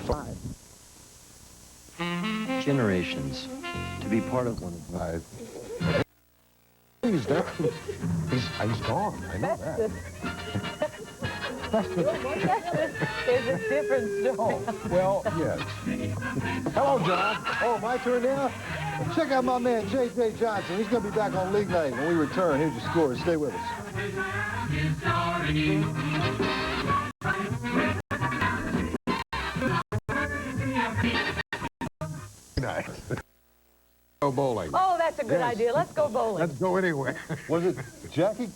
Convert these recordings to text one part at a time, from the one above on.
5. Generations. To be part of one of them. He's there. He's gone. I know that. There's a difference. Oh, well, yes. Hello, John. Oh, my turn now? Check out my man, J.J. Johnson. He's going to be back on League Night when we return. Here's your scores. Stay with us. Night. Go bowling. Oh, that's a good idea. Let's go bowling. Let's go anywhere. Was it Jackie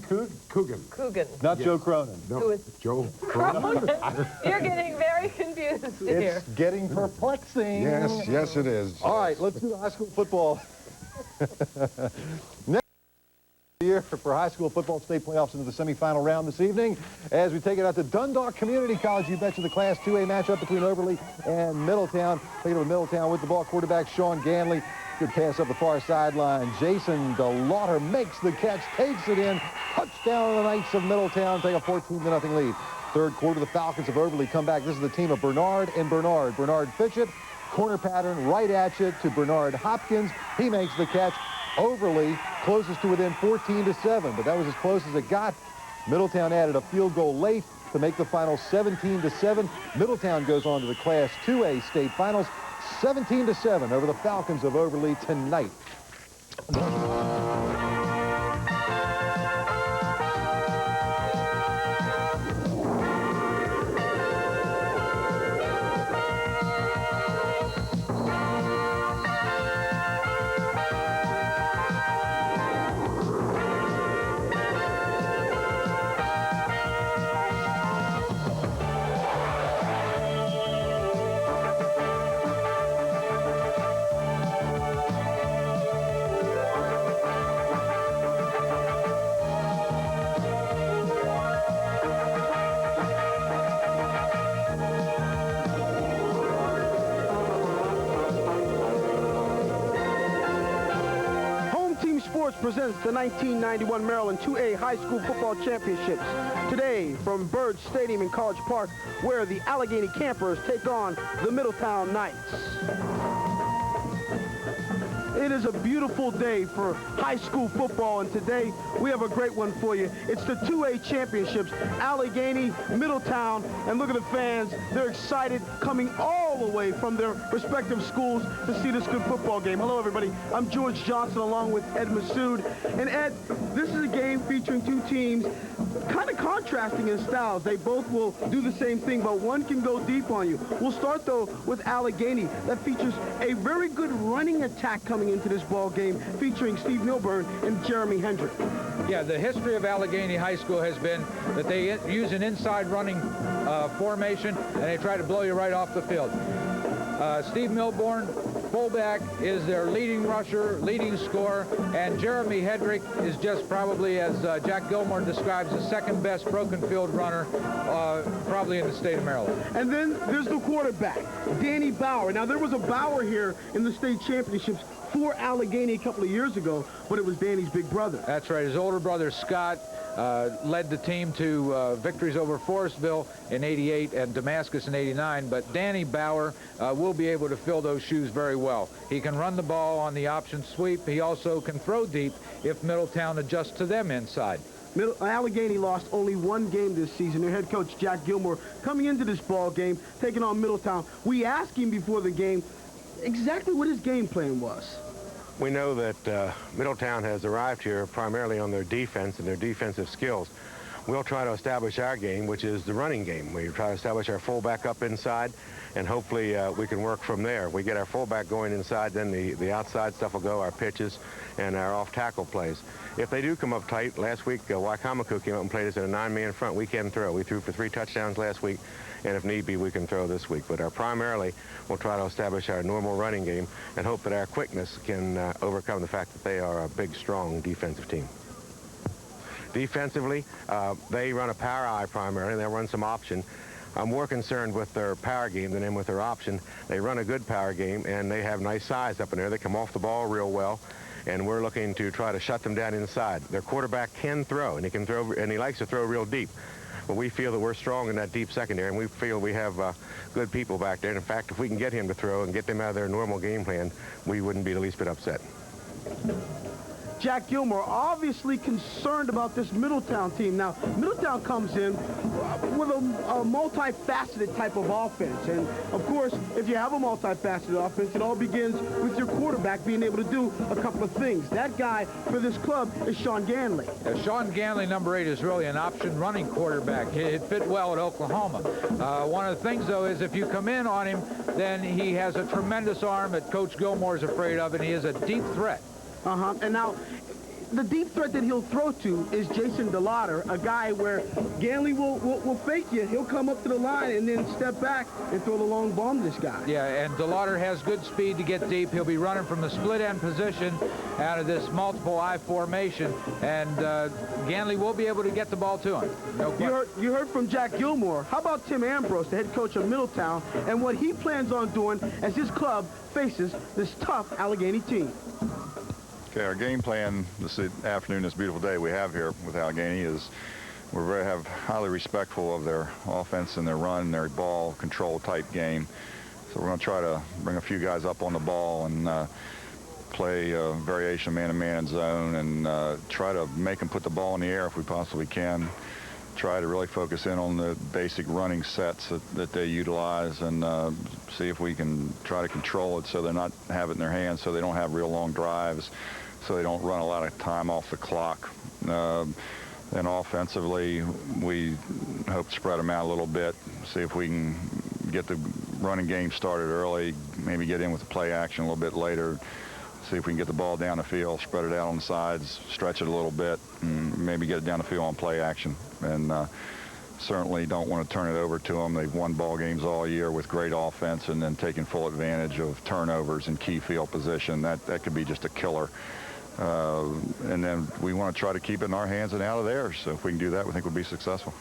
Coogan. Coogan. Not Joe Cronin. No, Who is Joe Cronin. You're getting very confused here. It's getting perplexing. Yes, it is. All right, let's do the high school football. Next year for high school football state playoffs into the semifinal round this evening as we take it out to Dundalk Community College. You betcha the Class 2A matchup between Overly and Middletown. Take it to Middletown with the ball. Quarterback Sean Ganley. Good pass up the far sideline. Jason DeLauder makes the catch, takes it in. Touchdown the Knights of Middletown take a 14-0 lead. Third quarter, the Falcons of Overly come back. This is the team of Bernard and Bernard. Bernard Fitchett, corner pattern right at you to Bernard Hopkins. He makes the catch. Overly closes to within 14-7, but that was as close as it got. Middletown added a field goal late to make the final 17-7. Middletown goes on to the Class 2A state finals. 17-7 over the Falcons of Overly tonight. Presents the 1991 Maryland 2A High School Football Championships. Today from Byrd Stadium in College Park, where the Allegheny Campers take on the Middletown Knights. It is a beautiful day for high school football, and today we have a great one for you. It's the 2A championships, Allegheny, Middletown, and look at the fans. They're excited, coming all the way from their respective schools to see this good football game. Hello, everybody. I'm George Johnson along with Ed Massoud. And Ed, this is a game featuring two teams kind of contrasting in styles. They both will do the same thing, but one can go deep on you. We'll start, though, with Allegheny. That features a very good running attack coming into this ball game, featuring Steve Milburn and Jeremy Hendrick. Yeah, the history of Allegheny High School has been that they use an inside running formation, and they try to blow you right off the field. Steve Milburn, fullback, is their leading rusher, leading scorer, and Jeremy Hedrick is just probably, as Jack Gilmore describes, the second best broken field runner probably in the state of Maryland. And then there's the quarterback, Danny Bauer. Now, there was a Bauer here in the state championships for Allegheny a couple of years ago, but it was Danny's big brother. That's right. His older brother, Scott, led the team to victories over Forestville in '88 and Damascus in '89, but Danny Bauer will be able to fill those shoes very well. He can run the ball on the option sweep. He also can throw deep if Middletown adjusts to them inside. Allegheny lost only one game this season. Their head coach, Jack Gilmore, coming into this ball game, taking on Middletown. We asked him before the game exactly what his game plan was. We know that Middletown has arrived here primarily on their defense and their defensive skills. We'll try to establish our game, which is the running game. We try to establish our fullback up inside, and hopefully we can work from there. We get our fullback going inside, then the outside stuff will go, our pitches and our off-tackle plays. If they do come up tight, last week Waikamaku came up and played us in a 9-man front. We can throw. We threw for 3 touchdowns last week, and if need be, we can throw this week. But primarily, we'll try to establish our normal running game and hope that our quickness can overcome the fact that they are a big, strong defensive team. Defensively, they run a power eye primarily. They'll run some option. I'm more concerned with their power game than with their option. They run a good power game, and they have nice size up in there. They come off the ball real well, and we're looking to try to shut them down inside. Their quarterback can throw, and he likes to throw real deep. but we feel that we're strong in that deep secondary, and we feel we have good people back there. And in fact, if we can get him to throw and get them out of their normal game plan, we wouldn't be the least bit upset. Jack Gilmore obviously concerned about this Middletown team. Now, Middletown comes in with a multifaceted type of offense. And, of course, if you have a multifaceted offense, it all begins with your quarterback being able to do a couple of things. That guy for this club is Sean Ganley. Sean Ganley, number 8, is really an option running quarterback. It fit well at Oklahoma. One of the things, though, is if you come in on him, then he has a tremendous arm that Coach Gilmore is afraid of, and he is a deep threat. And now, the deep threat that he'll throw to is Jason DeLauder, a guy where Ganley will fake you. He'll come up to the line and then step back and throw the long bomb to this guy. Yeah, and DeLauder has good speed to get deep. He'll be running from the split end position out of this multiple I formation, and Ganley will be able to get the ball to him. No question. You heard from Jack Gilmore. How about Tim Ambrose, the head coach of Middletown, and what he plans on doing as his club faces this tough Allegheny team? Okay, our game plan this afternoon, this beautiful day we have here with Allegheny, is we're highly respectful of their offense and their run, their ball control type game. So we're going to try to bring a few guys up on the ball and play a variation man-to-man zone and try to make them put the ball in the air if we possibly can. Try to really focus in on the basic running sets that they utilize and see if we can try to control it so they're not have it in their hands, so they don't have real long drives, so they don't run a lot of time off the clock. And offensively, we hope to spread them out a little bit, see if we can get the running game started early, maybe get in with the play action a little bit later, see if we can get the ball down the field, spread it out on the sides, stretch it a little bit, and maybe get it down the field on play action. And certainly don't want to turn it over to them. They've won ball games all year with great offense and then taking full advantage of turnovers and key field position. That could be just a killer. And then we want to try to keep it in our hands and out of theirs. So if we can do that, we think we'll be successful.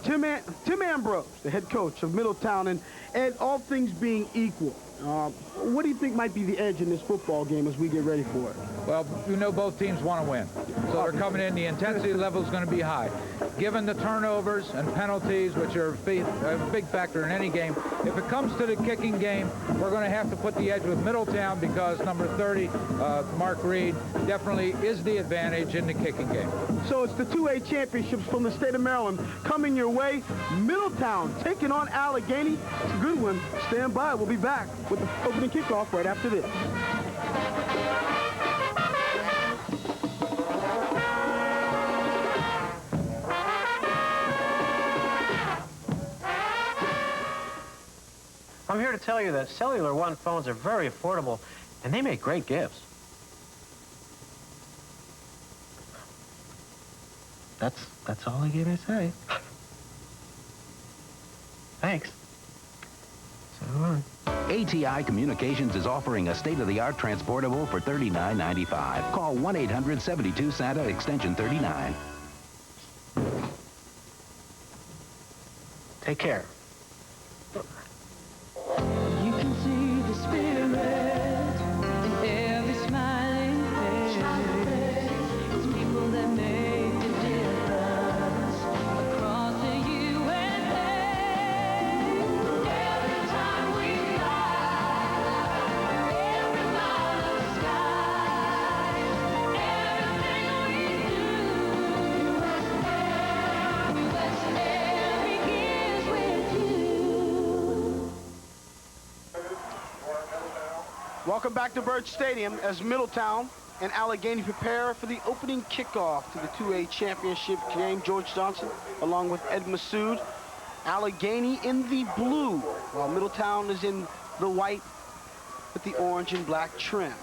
Tim Ambrose, the head coach of Middletown, and all things being equal, what do you think might be the edge in this football game as we get ready for it? Well, you know both teams want to win. So they're coming in, the intensity level is going to be high. Given the turnovers and penalties, which are a big factor in any game, if it comes to the kicking game, we're going to have to put the edge with Middletown because number 30, Mark Reed, definitely is the advantage in the kicking game. So it's the 2A championships from the state of Maryland coming your way. Middletown taking on Allegheny. It's a good one. Stand by. We'll be back with the opening kickoff right after this. I'm here to tell you that Cellular One phones are very affordable, and they make great gifts. That's all they gave me to say. Thanks. So long. ATI Communications is offering a state-of-the-art transportable for $39.95. Call 1-800-72-SANTA, extension 39. Take care. You can see the spirit in every smiling face. It's people that make the difference across the USA. Every time we fly, every mile of sky, everything we do, USA begins with you. Welcome back to Birch Stadium as Middletown and Allegheny prepare for the opening kickoff to the 2A championship game. George Johnson along with Ed Massoud. Allegheny in the blue, while Middletown is in the white with the orange and black trim.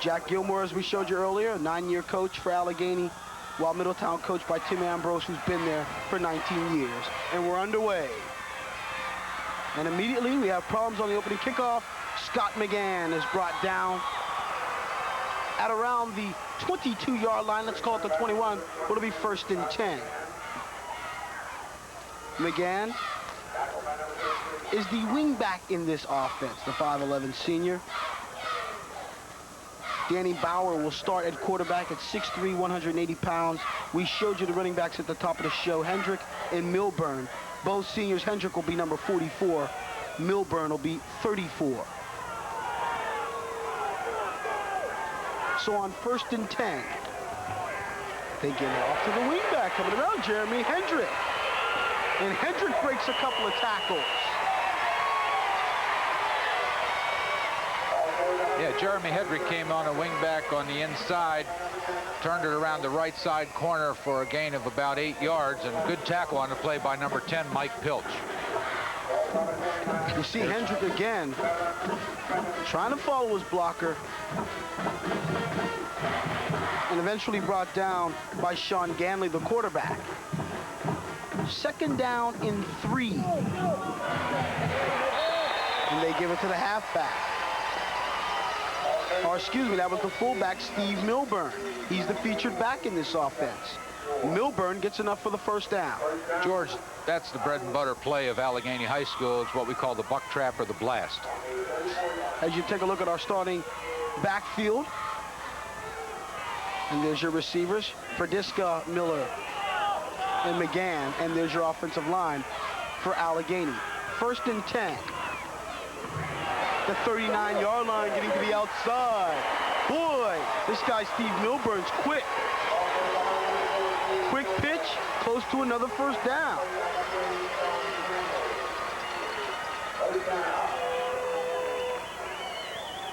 Jack Gilmore, as we showed you earlier, a 9-year coach for Allegheny, while Middletown coached by Tim Ambrose, who's been there for 19 years. And we're underway. And immediately we have problems on the opening kickoff. Scott McGann is brought down at around the 22-yard line. Let's call it the 21. It'll be 1st and 10. McGann is the wingback in this offense, the 5'11 senior. Danny Bauer will start at quarterback at 6'3", 180 pounds. We showed you the running backs at the top of the show, Hendrick and Milburn. Both seniors. Hendrick will be number 44. Milburn will be 34. So on 1st and 10, they give it off to the wingback coming around, Jeremy Hendrick. And Hendrick breaks a couple of tackles. Yeah, Jeremy Hendrick came on a wingback on the inside, turned it around the right side corner for a gain of about 8 yards, and good tackle on the play by number 10, Mike Pilch. You see Hendrick again, trying to follow his blocker, and eventually brought down by Sean Ganley, the quarterback. 2nd down and 3. And they give it to the halfback. Or excuse me, that was the fullback, Steve Milburn. He's the featured back in this offense. Milburn gets enough for the 1st down. George, that's the bread and butter play of Allegheny High School. It's what we call the buck trap or the blast. As you take a look at our starting backfield, and there's your receivers, Frediska, Miller, and McGann, and there's your offensive line for Allegheny. 1st and 10. The 39-yard line, getting to the outside. Boy, this guy Steve Milburn's quick. Quick pitch, close to another 1st down.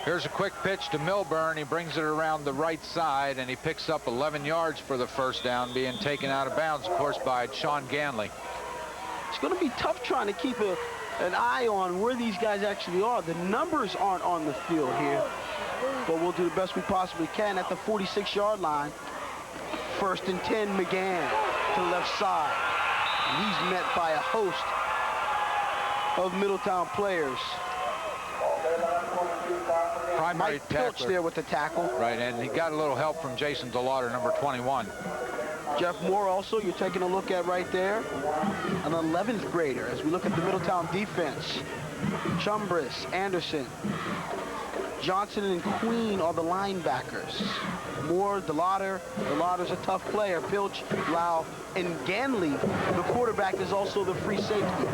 Here's a quick pitch to Milburn. He brings it around the right side, and he picks up 11 yards for the 1st down, being taken out of bounds, of course, by Sean Ganley. It's going to be tough trying to keep an eye on where these guys actually are. The numbers aren't on the field here, but we'll do the best we possibly can at the 46-yard line. 1st and 10, McGann to the left side. And he's met by a host of Middletown players. Primary Mike Pilch tackler there with the tackle. Right, and he got a little help from Jason DeLauder, number 21. Jeff Moore also, you're taking a look at right there. An 11th grader as we look at the Middletown defense. Chumbris, Anderson, Johnson, and Queen are the linebackers. Moore, DeLauder. DeLauder's a tough player. Pilch, Lau, and Ganley, the quarterback, is also the free safety.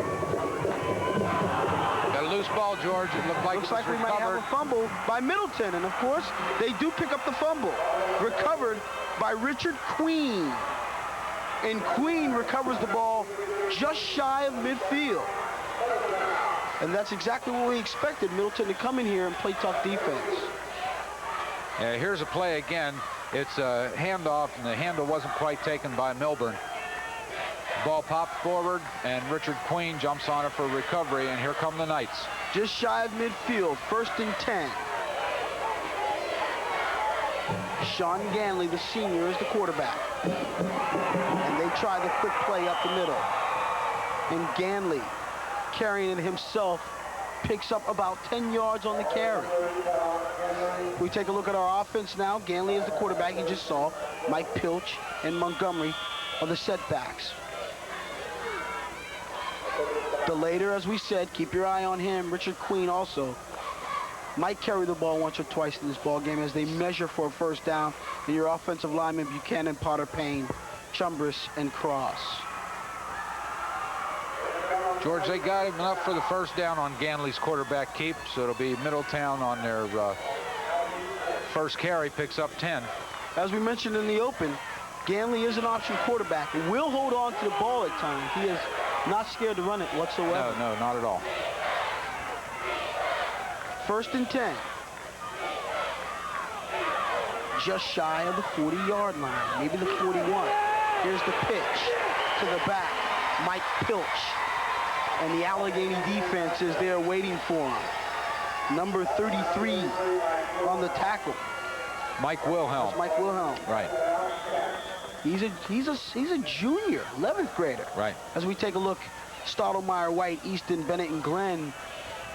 Got a loose ball, George. It looked like Looks it was like we might have a fumble by Middleton, and of course, they do pick up the fumble. Recovered by Richard Queen. And Queen recovers the ball just shy of midfield. And that's exactly what we expected, Middleton to come in here and play tough defense. Yeah, here's a play again. It's a handoff, and the handle wasn't quite taken by Milburn. Ball popped forward, and Richard Queen jumps on it for recovery, and here come the Knights. Just shy of midfield, 1st and 10. Sean Ganley, the senior, is the quarterback. And they try the quick play up the middle. And Ganley, carrying it himself, picks up about 10 yards on the carry. We take a look at our offense now. Ganley is the quarterback you just saw. Mike Pilch and Montgomery are the setbacks. DeLauder, as we said, keep your eye on him. Richard Queen also might carry the ball once or twice in this ball game as they measure for a 1st down. And your offensive linemen, Buchanan, Potter, Payne, Chumbris, and Cross. George, they got him enough for the 1st down on Ganley's quarterback keep, so it'll be Middletown on their first carry, picks up 10. As we mentioned in the open, Ganley is an option quarterback and will hold on to the ball at times. He is not scared to run it whatsoever. No, not at all. 1st and 10. Just shy of the 40-yard line, maybe the 41. Here's the pitch to the back, Mike Pilch. And the Allegheny defense is there waiting for him. Number 33 on the tackle. Mike Wilhelm. That's Mike Wilhelm. Right. He's a junior, 11th grader. Right. As we take a look, Stottlemyre, White, Easton, Bennett, and Glenn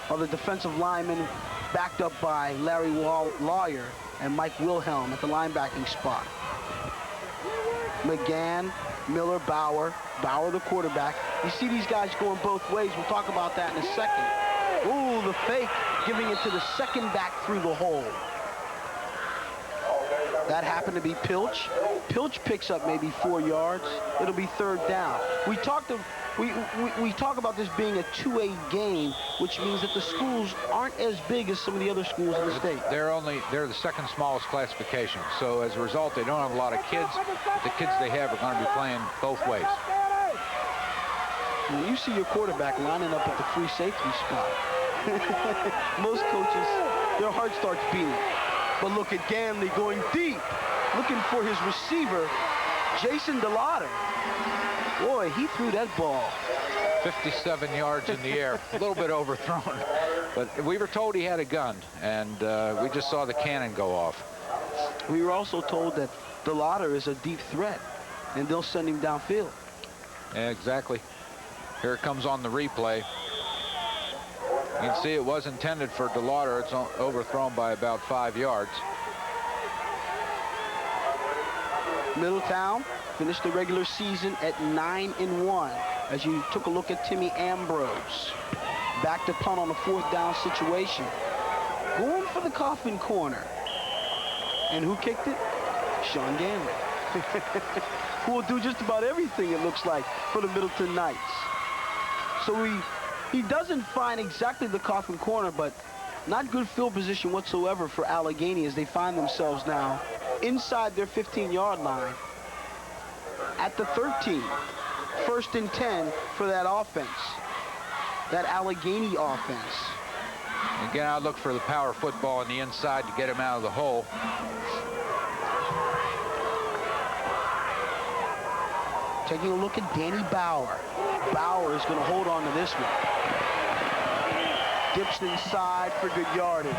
are the defensive linemen, backed up by Larry Lawyer and Mike Wilhelm at the linebacking spot. McGann, Miller, Bauer the quarterback. You see these guys going both ways. We'll talk about that in a second. Ooh, the fake, giving it to the second back through the hole. That happened to be Pilch. Pilch picks up maybe 4 yards. It'll be 3rd down. We talk about this being a 2A game, which means that the schools aren't as big as some of the other schools in the state. They're the second smallest classification. So as a result, they don't have a lot of kids, but the kids they have are going to be playing both ways. When you see your quarterback lining up at the free safety spot, most coaches, their heart starts beating. But look at Ganley going deep, looking for his receiver, Jason DeLauder. Boy, he threw that ball. 57 yards in the air, a little bit overthrown. But we were told he had a gun, and we just saw the cannon go off. We were also told that DeLauder is a deep threat, and they'll send him downfield. Yeah, exactly. Here it comes on the replay. You can see it was intended for DeLauder. It's overthrown by about 5 yards. Middletown finished the regular season at 9-1 as you took a look at Timmy Ambrose. Back to punt on a 4th down situation. Going for the coffin corner. And who kicked it? Sean Ganley. Who will do just about everything, it looks like, for the Middleton Knights. So he doesn't find exactly the coffin corner, but not good field position whatsoever for Allegheny as they find themselves now inside their 15-yard line at the 13. 1st and 10 for that offense, that Allegheny offense. Again, I look for the power football on the inside to get him out of the hole. Taking a look at Danny Bauer. Bauer is going to hold on to this one. Dips inside for good yardage.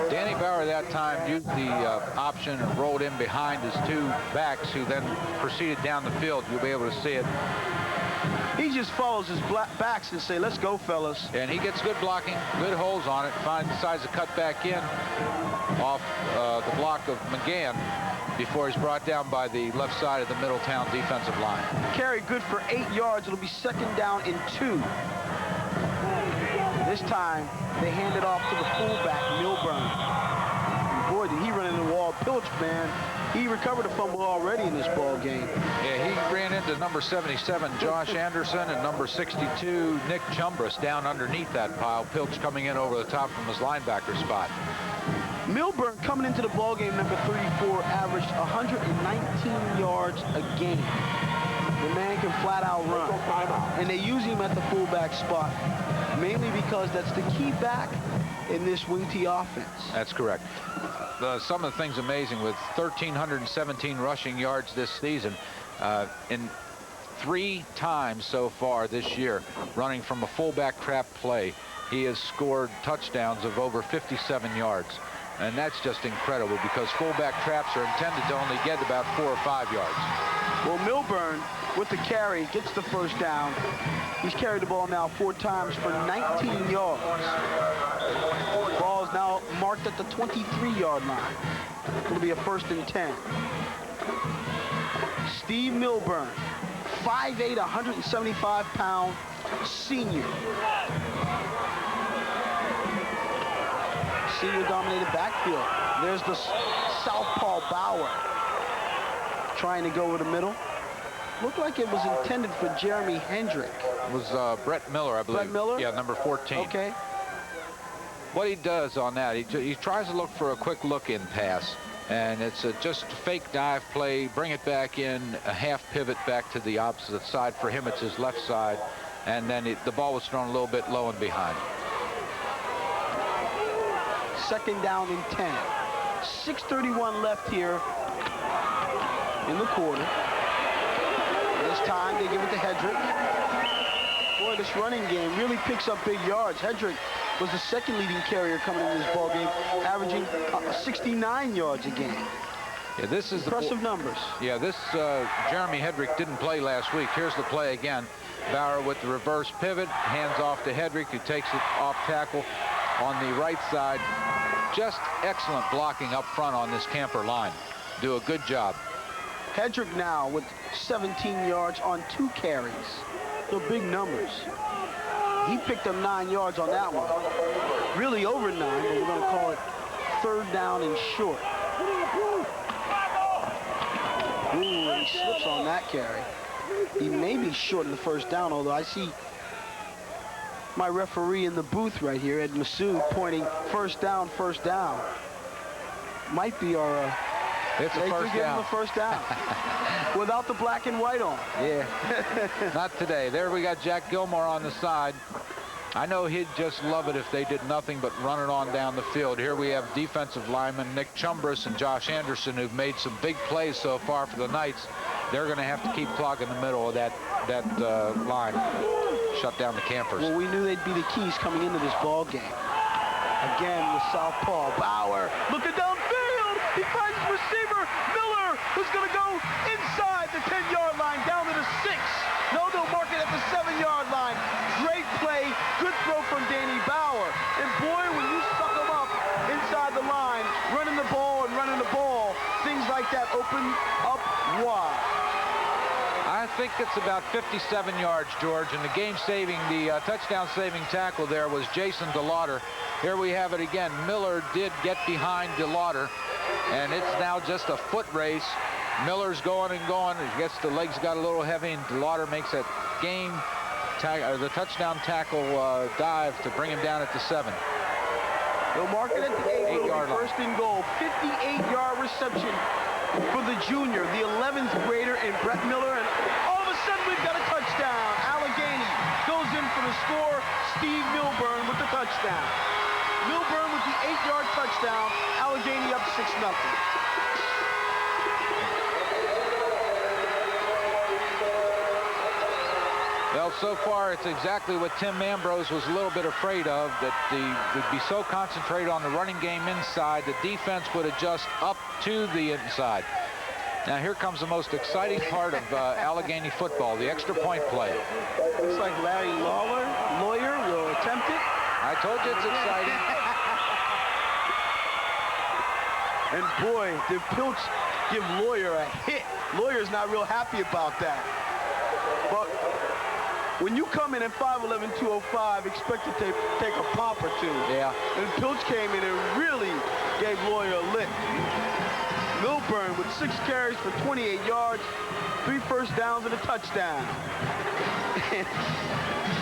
Danny Bauer that time used the option and rolled in behind his 2 backs, who then proceeded down the field. You'll be able to see it. He just follows his backs and say, let's go, fellas. And he gets good blocking, good holes on it, decides to cut back in off the block of McGann before he's brought down by the left side of the Middletown defensive line. Carry good for 8 yards. It'll be 2nd down and 2. This time, they hand it off to the fullback, Milburn. And boy, did he run into the wall. Pilch, man, he recovered a fumble already in this ball game. Yeah, he ran into number 77, Josh Anderson, and number 62, Nick Chumbras, down underneath that pile. Pilch coming in over the top from his linebacker spot. Milburn coming into the ball game, number 34, averaged 119 yards a game. The man can flat out run. And they use him at the fullback spot, mainly because that's the key back in this wing T offense. That's correct. Some of the things amazing with 1,317 rushing yards this season. In 3 times so far this year, running from a fullback trap play, he has scored touchdowns of over 57 yards. And that's just incredible because fullback traps are intended to only get about 4 or 5 yards. Well, Milburn, with the carry, gets the 1st down. He's carried the ball now 4 times for 19 yards. Ball is now marked at the 23-yard line. It'll be a 1st and 10. Steve Milburn, 5'8", 175-pound senior. Senior-dominated backfield. There's the southpaw Bauer trying to go over the middle. Looked like it was intended for Jeremy Hendrick. It was Brett Miller, I believe. Brett Miller? Yeah, number 14. Okay. What he does on that, he tries to look for a quick look-in pass, and it's just a fake dive play, bring it back in, a half pivot back to the opposite side. For him, it's his left side, and then the ball was thrown a little bit low and behind. 2nd down and 10. 6:31 left here in the quarter. This time they give it to Hedrick. Boy, this running game really picks up big yards. Hedrick was the 2nd leading carrier coming into this ball game, averaging 69 yards a game. Yeah, this is impressive numbers. Yeah, this Jeremy Hedrick didn't play last week. Here's the play again. Bauer with the reverse pivot, hands off to Hedrick, who takes it off tackle on the right side. Just excellent blocking up front on this camper line. Do a good job. Hedrick now with 17 yards on 2 carries. They're big numbers. He picked up 9 yards on that one. Really over 9, but we're going to call it 3rd down and short. Ooh, he slips on that carry. He may be short of the 1st down, although I see my referee in the booth right here, Ed Masood, pointing 1st down, 1st down. Might be our... It's a they first give him down. a 1st down. Without the black and white on. Yeah, not today. There we got Jack Gilmore on the side. I know he'd just love it if they did nothing but run it on down the field. Here we have defensive linemen Nick Chumbris and Josh Anderson, who've made some big plays so far for the Knights. They're going to have to keep clogging the middle of that line. Shut down the campers. Well, we knew they'd be the keys coming into this ball game. Again, with southpaw. Bauer looking downfield. He finds his receiver, Miller, who's going to go inside the 10-yard line, down to the 6. No, they'll mark it at the 7-yard line. Great play. Good throw from Danny Bauer. And boy, when you suck them up inside the line, running the ball, things like that open up wide. I think it's about 57 yards, George, and the touchdown-saving tackle there was Jason DeLauder. Here we have it again. Miller did get behind DeLauder, and it's now just a foot race. Miller's going and going. I guess the legs got a little heavy, and DeLauder makes that the touchdown tackle dive to bring him down at the 7. They'll mark it at the 8-yard line. 1st and goal. 58-yard reception for the junior, the 11th grader, and Brett Miller. And all of a sudden, we've got a touchdown. Allegheny goes in for the score. Steve Milburn with the touchdown. Milburn with the 8-yard touchdown. Allegheny up 6-0. Well, so far, it's exactly what Tim Ambrose was a little bit afraid of, that would be so concentrated on the running game inside, the defense would adjust up to the inside. Now, here comes the most exciting part of Allegheny football, the extra point play. Looks like Larry Lawyer will attempt it. I told you it's exciting. And boy, did Pilch give Lawyer a hit. Lawyer's not real happy about that. But when you come in at 5'11", 205, expect to take a pop or two. Yeah. And Pilch came in and really gave Lawyer a lick. Milburn with 6 carries for 28 yards, 3 first downs and a touchdown.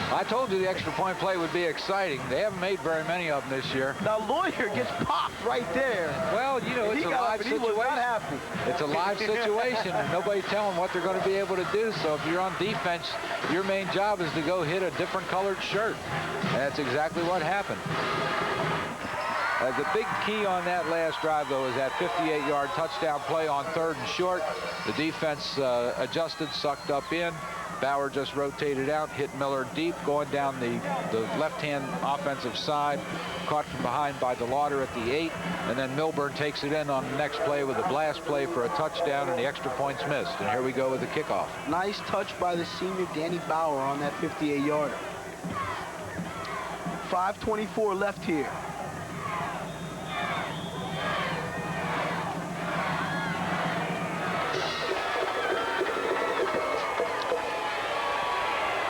I told you the extra point play would be exciting. They haven't made very many of them this year. Now Lawyer gets popped right there. Well, you know, it's a live situation. He was not happy. It's a live situation, and nobody's telling what they're going to be able to do. So if you're on defense, your main job is to go hit a different colored shirt. And that's exactly what happened. The big key on that last drive, though, is that 58-yard touchdown play on 3rd and short. The defense adjusted, sucked up in. Bauer just rotated out, hit Miller deep, going down the left-hand offensive side, caught from behind by DeLauder at the 8, and then Milburn takes it in on the next play with a blast play for a touchdown, and the extra points missed. And here we go with the kickoff. Nice touch by the senior Danny Bauer on that 58-yarder. 5:24 left here.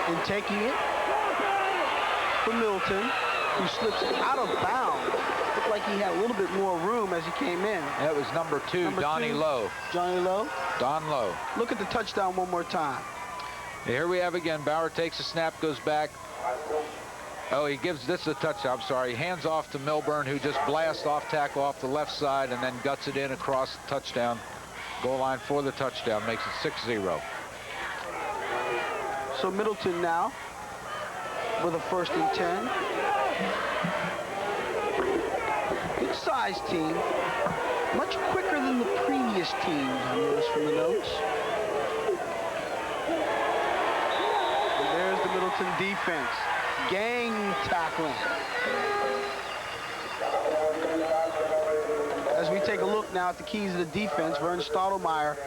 And taking it for Milton, who slips out of bounds. Looked like he had a little bit more room as he came in. That was number 2, Donnie Lowe. Johnny Lowe? Don Lowe. Look at the touchdown one more time. Here we have again. Bauer takes a snap, goes back. Oh, he gives this a touchdown. I'm sorry. Hands off to Milburn, who just blasts off tackle off the left side and then guts it in across the touchdown. Goal line for the touchdown. Makes it 6-0. So Middleton now with a 1st and 10. Good size team. Much quicker than the previous teams, I noticed from the notes. And there's the Middleton defense. Gang tackling. As we take a look now at the keys of the defense, Vern Stottlemyre,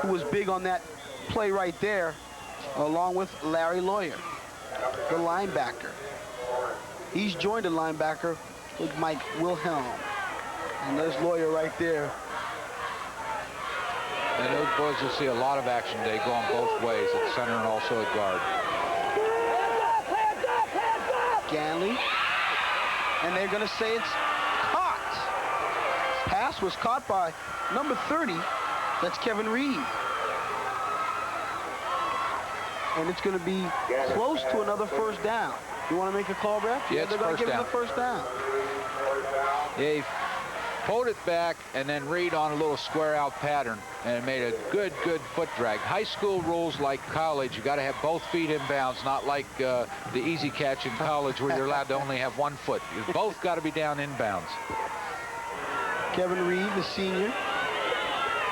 who was big on that play right there, along with Larry Lawyer, the linebacker. He's joined a linebacker with Mike Wilhelm. And there's Lawyer right there. And those boys will see a lot of action today going both ways at center and also at guard. Ganley. And they're going to say it's caught. Pass was caught by number 30. That's Kevin Reed. And it's going to be close to another first down. You want to make a call, Brad? Yeah, it's they're going to give him first the first down. Yeah, he pulled it back and then Reed on a little square out pattern and made a good foot drag. High school rules like college, you got to have both feet in bounds, not like the easy catch in college where you're allowed to only have one foot. You both got to be down in bounds. Kevin Reed, the senior.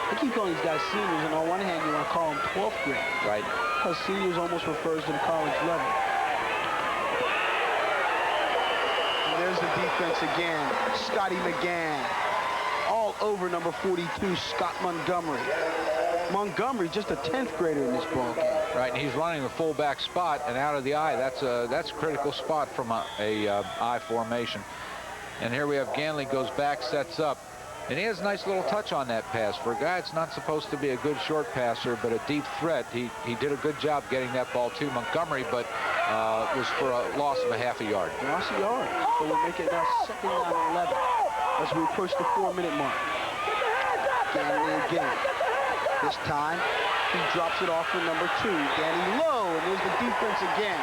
I keep calling these guys seniors, and on one hand, you want to call them 12th grade. Right. Because seniors almost refers to the college level. And there's the defense again. Scotty McGann. All over number 42, Scott Montgomery. Montgomery, just a 10th grader in this ball game. Right, and he's running the fullback spot and out of the eye. That's a critical spot from a I formation. And here we have Ganley goes back, sets up. And he has a nice little touch on that pass. For a guy that's not supposed to be a good short passer, but a deep threat, he did a good job getting that ball to Montgomery, but was for a loss of a half a yard. Loss of yard. So we'll make it now 2nd down and 11 as we push the 4-minute mark. Ganley again. This time, he drops it off for number 2. Danny Lowe, and there's the defense again.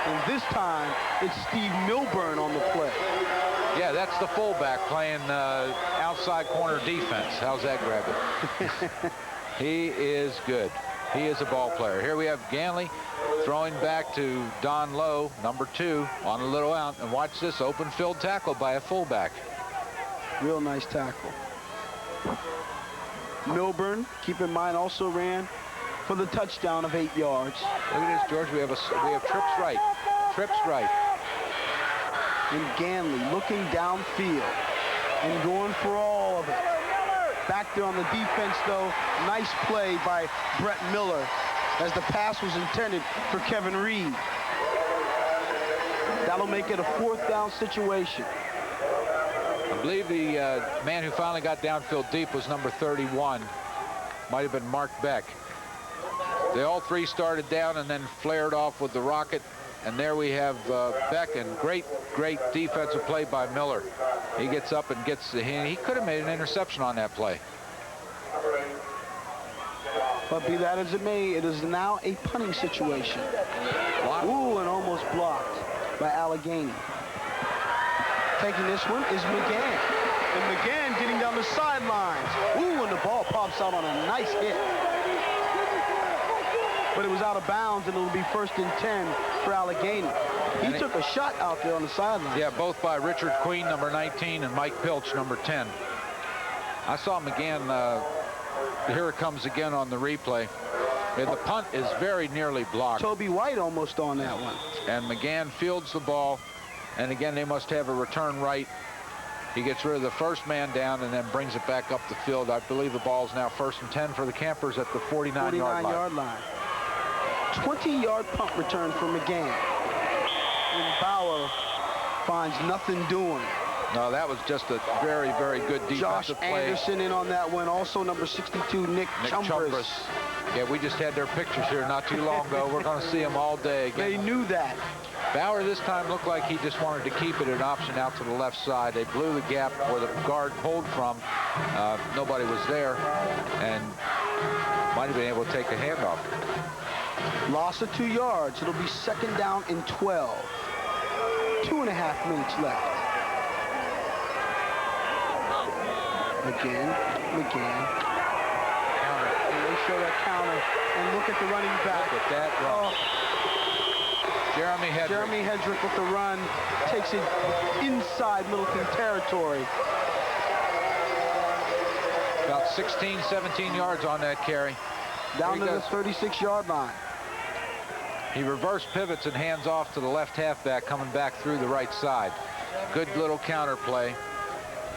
And this time, it's Steve Milburn on the play. Yeah, that's the fullback playing outside corner defense. How's that grab it? He is good. He is a ball player. Here we have Ganley throwing back to Don Lowe, number 2, on a little out. And watch this open field tackle by a fullback. Real nice tackle. Milburn, keep in mind, also ran for the touchdown of 8 yards. Look at this, George. We have trips right. Trips right. And Ganley looking downfield and going for all of it. Back there on the defense, though, nice play by Brett Miller as the pass was intended for Kevin Reed. That'll make it a 4th down situation. I believe the man who finally got downfield deep was number 31. Might have been Mark Beck. They all 3 started down and then flared off with the rocket. And there we have Beck, and great defensive play by Miller. He gets up and gets the hand. He could have made an interception on that play. But be that as it may, it is now a punting situation. Ooh, and almost blocked by Allegheny. Taking this one is McGann. And McGann getting down the sidelines. Ooh, and the ball pops out on a nice hit. But it was out of bounds, and it'll be 1st and 10 for Allegheny. He took a shot out there on the sideline. Yeah, both by Richard Queen, number 19, and Mike Pilch, number 10. I saw McGann, here it comes again on the replay. And the punt is very nearly blocked. Toby White almost on that one. And McGann fields the ball, and again, they must have a return right. He gets rid of the first man down and then brings it back up the field. I believe the ball is now 1st and 10 for the Campers at the 49-yard line. 20-yard punt return for McGann. And Bauer finds nothing doing. No, that was just a very good defensive play. Josh Anderson in on that one. Also number 62, Nick Chumbers. Yeah, we just had their pictures here not too long ago. We're going to see them all day again. They knew that. Bauer this time looked like he just wanted to keep it an option out to the left side. They blew the gap where the guard pulled from. Nobody was there and might have been able to take the handoff. Loss of 2 yards. It'll be 2nd down and 12. 2.5 minutes left. McGann. Counter. And they show that counter. And look at the running back. Look at that run. Jeremy Hedrick with the run. Takes it inside Middleton territory. About 16, 17 yards on that carry. Down to the 36-yard line. He reverse pivots and hands off to the left halfback coming back through the right side. Good little counter play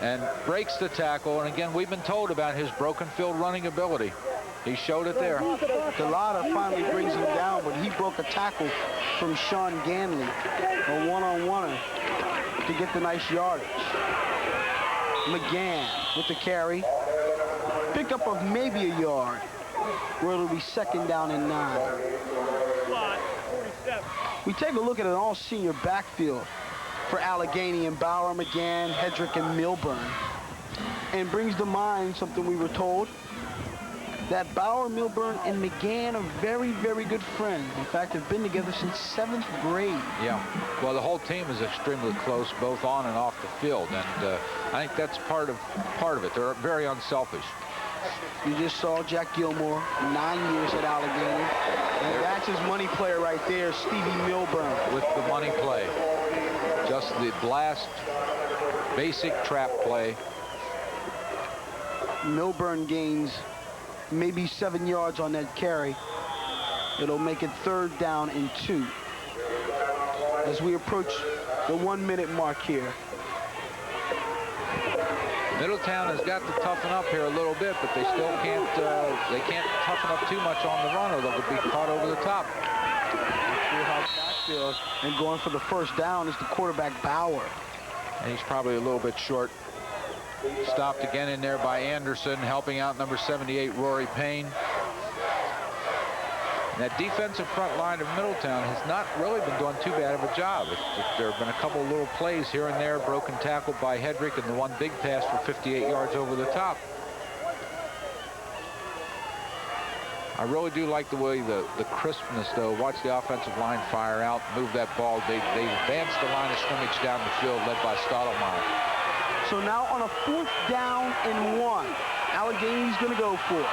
and breaks the tackle. And again, we've been told about his broken field running ability. He showed it there. Galata finally brings him down, but he broke a tackle from Sean Ganley, a one-on-oneer, to get the nice yardage. McGann with the carry. Pickup of maybe a yard, where it'll be 2nd down and 9. We take a look at an all-senior backfield for Allegheny and Bauer, McGann, Hedrick, and Milburn. And brings to mind something we were told, that Bauer, Milburn, and McGann are very, very good friends. In fact, they've been together since 7th grade. Yeah, well, the whole team is extremely close, both on and off the field, and I think that's part of it. They're very unselfish. You just saw Jack Gilmore, 9 years at Allegheny, and that's his money player right there, Stevie Milburn. With the money play, just the blast, basic trap play. Milburn gains maybe 7 yards on that carry. It'll make it 3rd down and 2 as we approach the 1-minute mark here. Middletown has got to toughen up here a little bit, but they still can't toughen up too much on the run, or they'll be caught over the top. Backfield, and going for the 1st down is the quarterback Bauer. And he's probably a little bit short. Stopped again in there by Anderson, helping out number 78, Rory Payne. And that defensive front line of Middletown has not really been doing too bad of a job. There have been a couple little plays here and there, broken tackle by Hedrick, and the one big pass for 58 yards over the top. I really do like the way the crispness, though. Watch the offensive line fire out, move that ball. They advanced the line of scrimmage down the field, led by Stottlemyre. So now on a 4th down and 1, Allegheny's going to go for it.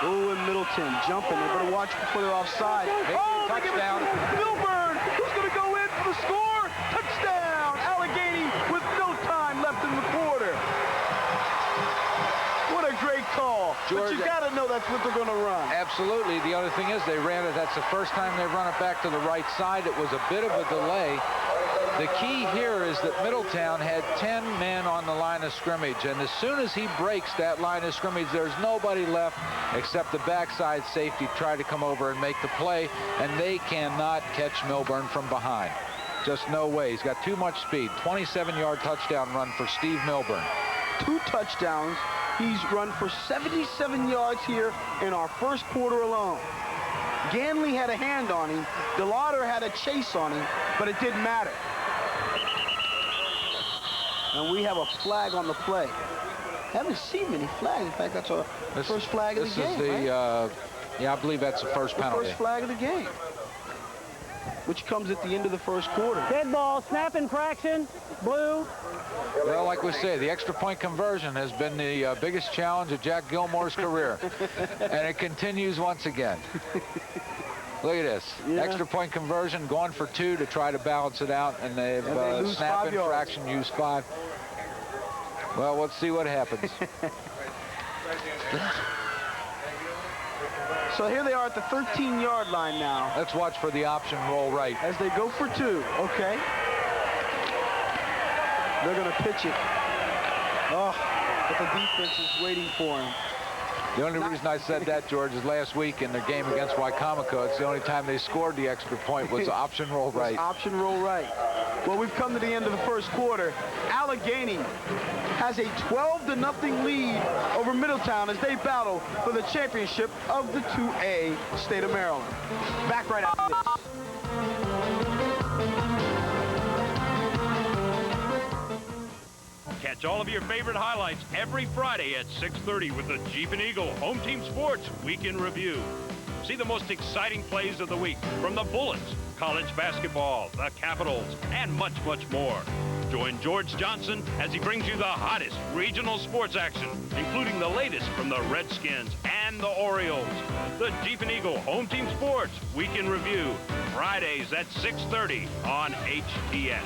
Oh, and Middleton jumping. They better watch before they're offside. Oh, touchdown. Milburn, who's going to go in for the score? Touchdown. Allegheny with no time left in the quarter. What a great call. But you got to know that's what they're going to run. Absolutely. The other thing is they ran it. That's the first time they've run it back to the right side. It was a bit of a delay. The key here is that Middletown had 10 men on the line of scrimmage, and as soon as he breaks that line of scrimmage, there's nobody left except the backside safety to try to come over and make the play, and they cannot catch Milburn from behind. Just no way. He's got too much speed. 27-yard touchdown run for Steve Milburn. 2 touchdowns. He's run for 77 yards here in our 1st quarter alone. Ganley had a hand on him. DeLauder had a chase on him, but it didn't matter. And we have a flag on the play. Haven't seen many flags. In fact, that's our first flag of the game, right? Yeah, I believe that's the first penalty. First flag of the game, which comes at the end of the 1st quarter. Dead ball, snap infraction, blue. Well, like we say, the extra point conversion has been the biggest challenge of Jack Gilmore's career. And it continues once again. Look at this. Yeah. Extra point conversion, going for 2 to try to balance it out, and they've snap infraction, used 5. Well, let's see what happens. So here they are at the 13-yard line now. Let's watch for the option roll right. As they go for 2. Okay. They're going to pitch it. Oh, but the defense is waiting for him. The only reason I said that, George, is last week in their game against Wicomico, it's the only time they scored the extra point was option roll right. Option roll right. Well, we've come to the end of the 1st quarter. Allegheny has a 12-0 lead over Middletown as they battle for the championship of the 2A state of Maryland. Back right after this. Catch all of your favorite highlights every Friday at 6:30 with the Jeep and Eagle Home Team Sports Week in Review. See the most exciting plays of the week from the Bullets, college basketball, the Capitals, and much, much more. Join George Johnson as he brings you the hottest regional sports action, including the latest from the Redskins and the Orioles. The Jeep and Eagle Home Team Sports Week in Review, Fridays at 6:30 on HTS.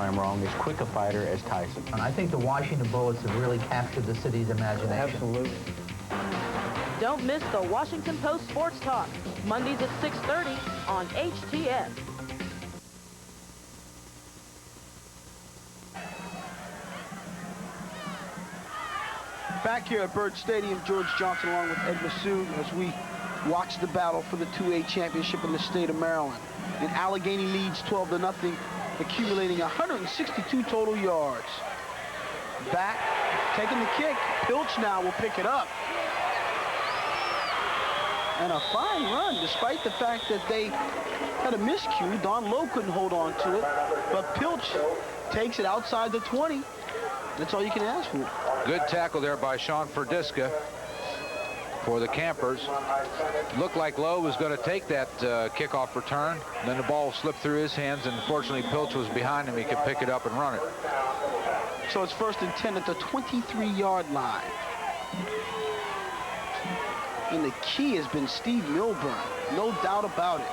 I'm wrong, as quick a fighter as Tyson. I think the Washington Bullets have really captured the city's imagination. Absolutely. Don't miss the Washington Post Sports Talk, Mondays at 6:30 on HTS. Back here at Byrd Stadium, George Johnson along with Ed Massoud as we watch the battle for the 2A championship in the state of Maryland. And Allegheny leads 12-0, accumulating 162 total yards. Back, taking the kick. Pilch now will pick it up. And a fine run, despite the fact that they had a miscue. Don Lowe couldn't hold on to it, but Pilch takes it outside the 20. That's all you can ask for. Good tackle there by Sean Ferdiska for the Campers. Looked like Lowe was going to take that kickoff return. Then the ball slipped through his hands, and fortunately Pilch was behind him. He could pick it up and run it. So it's 1st and 10 at the 23-yard line. And the key has been Steve Milburn. No doubt about it.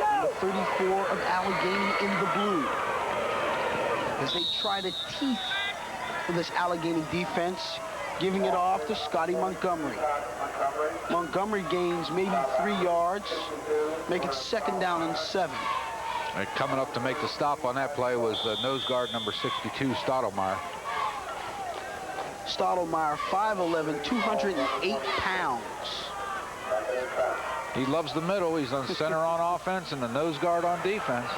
Number 34 of Allegheny in the blue. As they try to teeth for this Allegheny defense, giving it off to Scotty Montgomery. Montgomery gains maybe 3 yards, make it 2nd down and 7. And coming up to make the stop on that play was nose guard number 62, Stottlemyre. Stottlemyre, 5'11", 208 pounds. He loves the middle. He's on center on offense and the nose guard on defense.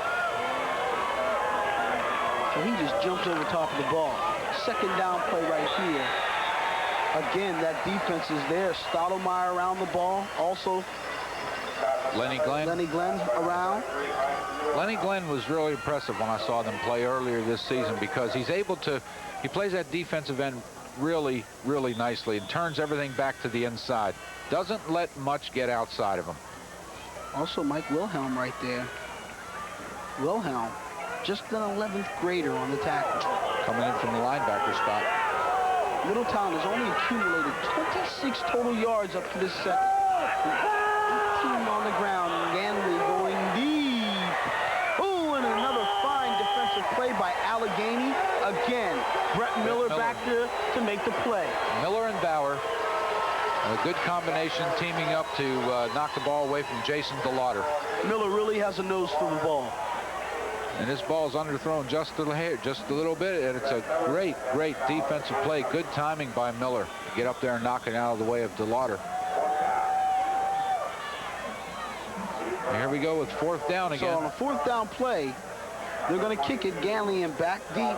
So he just jumps over top of the ball. 2nd down play right here. Again, that defense is there. Stottlemyre around the ball. Also, Lenny Glenn. Lenny Glenn around. Lenny Glenn was really impressive when I saw them play earlier this season because he's able to, he plays that defensive end really, really nicely and turns everything back to the inside. Doesn't let much get outside of him. Also, Mike Wilhelm right there. Wilhelm, just an 11th grader on the tackle. Coming in from the linebacker spot. Middletown has only accumulated 26 total yards up to this second. 18 on the ground. Ganley going deep. Oh, and another fine defensive play by Allegheny. Again, Brett Miller back there to make the play. Miller and Bauer. A good combination teaming up to knock the ball away from Jason DeLauder. Miller really has a nose for the ball. And this ball's underthrown just a little bit, and it's a great, great defensive play. Good timing by Miller to get up there and knock it out of the way of DeLauder. And here we go with 4th down again. So on a 4th down play, they're going to kick it. Ganley and back deep.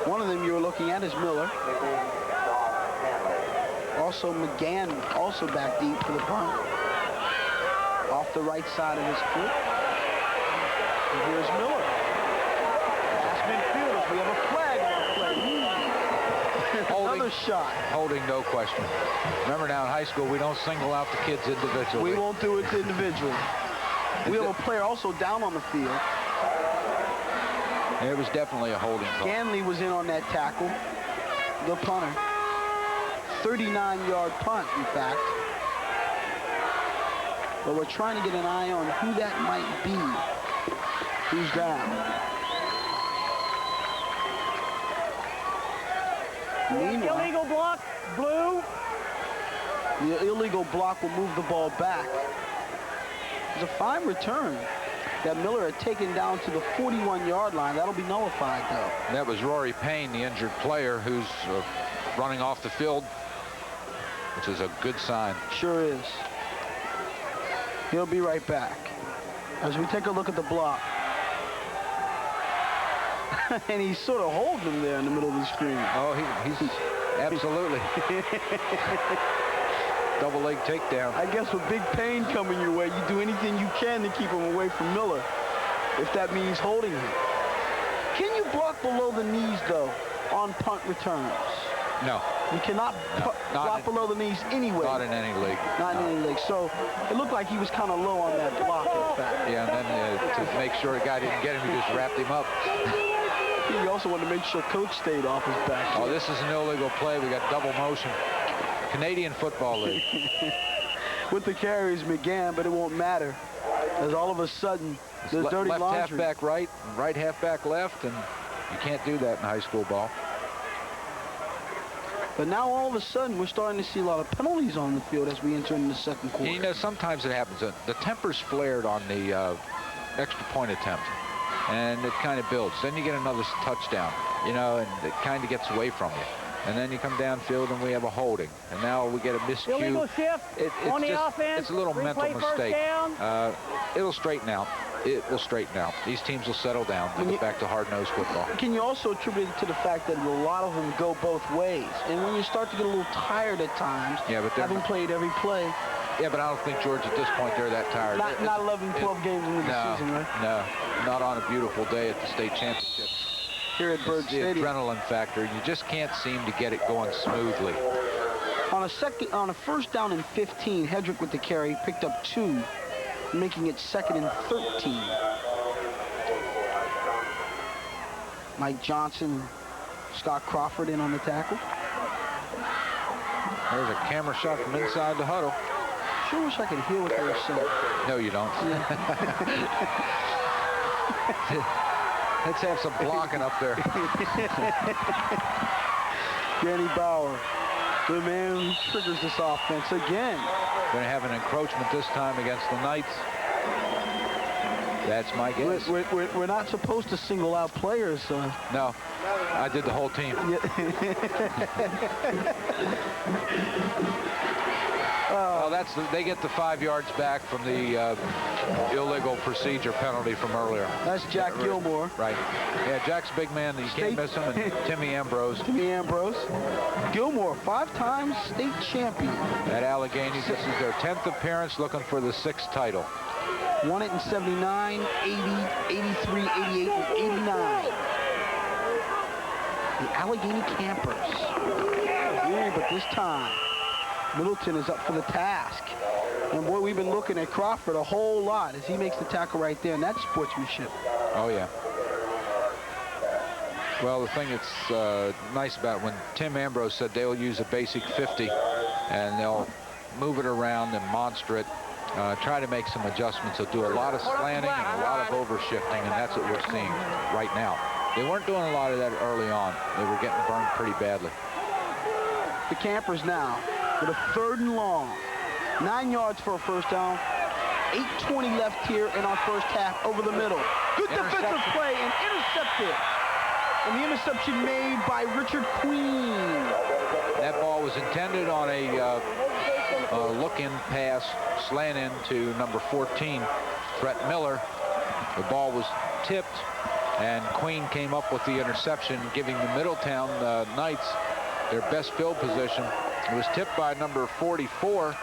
One of them you were looking at is Miller. Also McGann also back deep for the punt. Off the right side of his foot. And here's Miller. Pass midfield. We have a flag on the play. Another shot. Holding, no question. Remember now in high school, we don't single out the kids individually. We won't do it individually. We have a player also down on the field. It was definitely a holding call. Ganley was in on that tackle. The punter. 39-yard punt, in fact. But we're trying to get an eye on who that might be. Who's down? Meanwhile, Illegal block, blue. the illegal block will move the ball back. It's a fine return that Miller had taken down to the 41-yard line. That'll be nullified, though. That was Rory Payne, the injured player, who's running off the field, which is a good sign. Sure is. He'll be right back. As we take a look at the block. And he's sort of holding him there in the middle of the screen. Oh, he's absolutely. Double leg takedown. I guess with big pain coming your way, you do anything you can to keep him away from Miller, if that means holding him. Can you block below the knees, though, on punt returns? No. You cannot block below the knees anyway. Not in any league. Not in any league. So it looked like he was kind of low on that block, in fact. Yeah, and then to make sure the guy didn't get him, he just wrapped him up. He also wanted to make sure coach stayed off his back. Oh, this is an illegal play. We got double motion. Canadian Football League. With the carries, McGann, but it won't matter. As all of a sudden, It's The dirty left laundry. halfback right, and right halfback left, and you can't do that in high school ball. But now all of a sudden we're starting to see a lot of penalties on the field as we enter into the second quarter. You know, sometimes it happens. The temper's flared on the extra point attempt, and it kind of builds. Then you get another touchdown, you know, and it kind of gets away from you. And then you come downfield and we have a holding. And now we get a miscue. Illegal shift on the offense. It's a little mental Replay first mistake. down. It'll straighten out. It will straighten out. These teams will settle down and get back to hard-nosed football. Can you also attribute it to the fact that a lot of them go both ways? And when you start to get a little tired at times, Yeah, but they're having played every play, Yeah, but I don't think, George, at this point they're that tired. not 11, 12 games into the season, right? No, not on a beautiful day at the state championship. Here at Bird The Stadium. adrenaline factor, you just can't seem to get it going smoothly. On a first down and 15, Hedrick with the carry picked up 2, making it second and 13. Mike Johnson, Scott Crawford in on the tackle. There's a camera shot from inside the huddle. Sure wish I could hear what they were saying. No, you don't. Let's have some blocking up there. Danny Bauer, the man who triggers this offense again. Going to have an encroachment this time against the Knights. That's my guess. We're not supposed to single out players. No, I did the whole team. Well, they get the 5 yards back from the illegal procedure penalty from earlier. That's Jack Gilmore. Right. Yeah, Jack's a big man. You can't miss him. And Timmy Ambrose. Timmy Ambrose. Gilmore, 5-time state champion. At Allegheny, this is their 10th appearance, looking for the 6th title. Won it in 79, 80, 83, 88, and 89. The Allegheny Campers. Yeah, but this time, Middleton is up for the task. And boy, we've been looking at Crawford a whole lot as he makes the tackle right there, and that's sportsmanship. Oh, yeah. Well, the thing that's nice about it, when Tim Ambrose said they'll use a basic 50 and they'll move it around and monster it, try to make some adjustments. They'll do a lot of slanting and a lot of overshifting, and that's what we're seeing right now. They weren't doing a lot of that early on. They were getting burned pretty badly. The Campers now with a 3rd and long. 9 yards for a first down. 8:20 left here in our first half over the middle. Good defensive play and intercepted. And the interception made by Richard Queen. That ball was intended on a look-in pass, slant in to number 14, Brett Miller. The ball was tipped, and Queen came up with the interception, giving the Middletown Knights their best field position. It was tipped by number 44.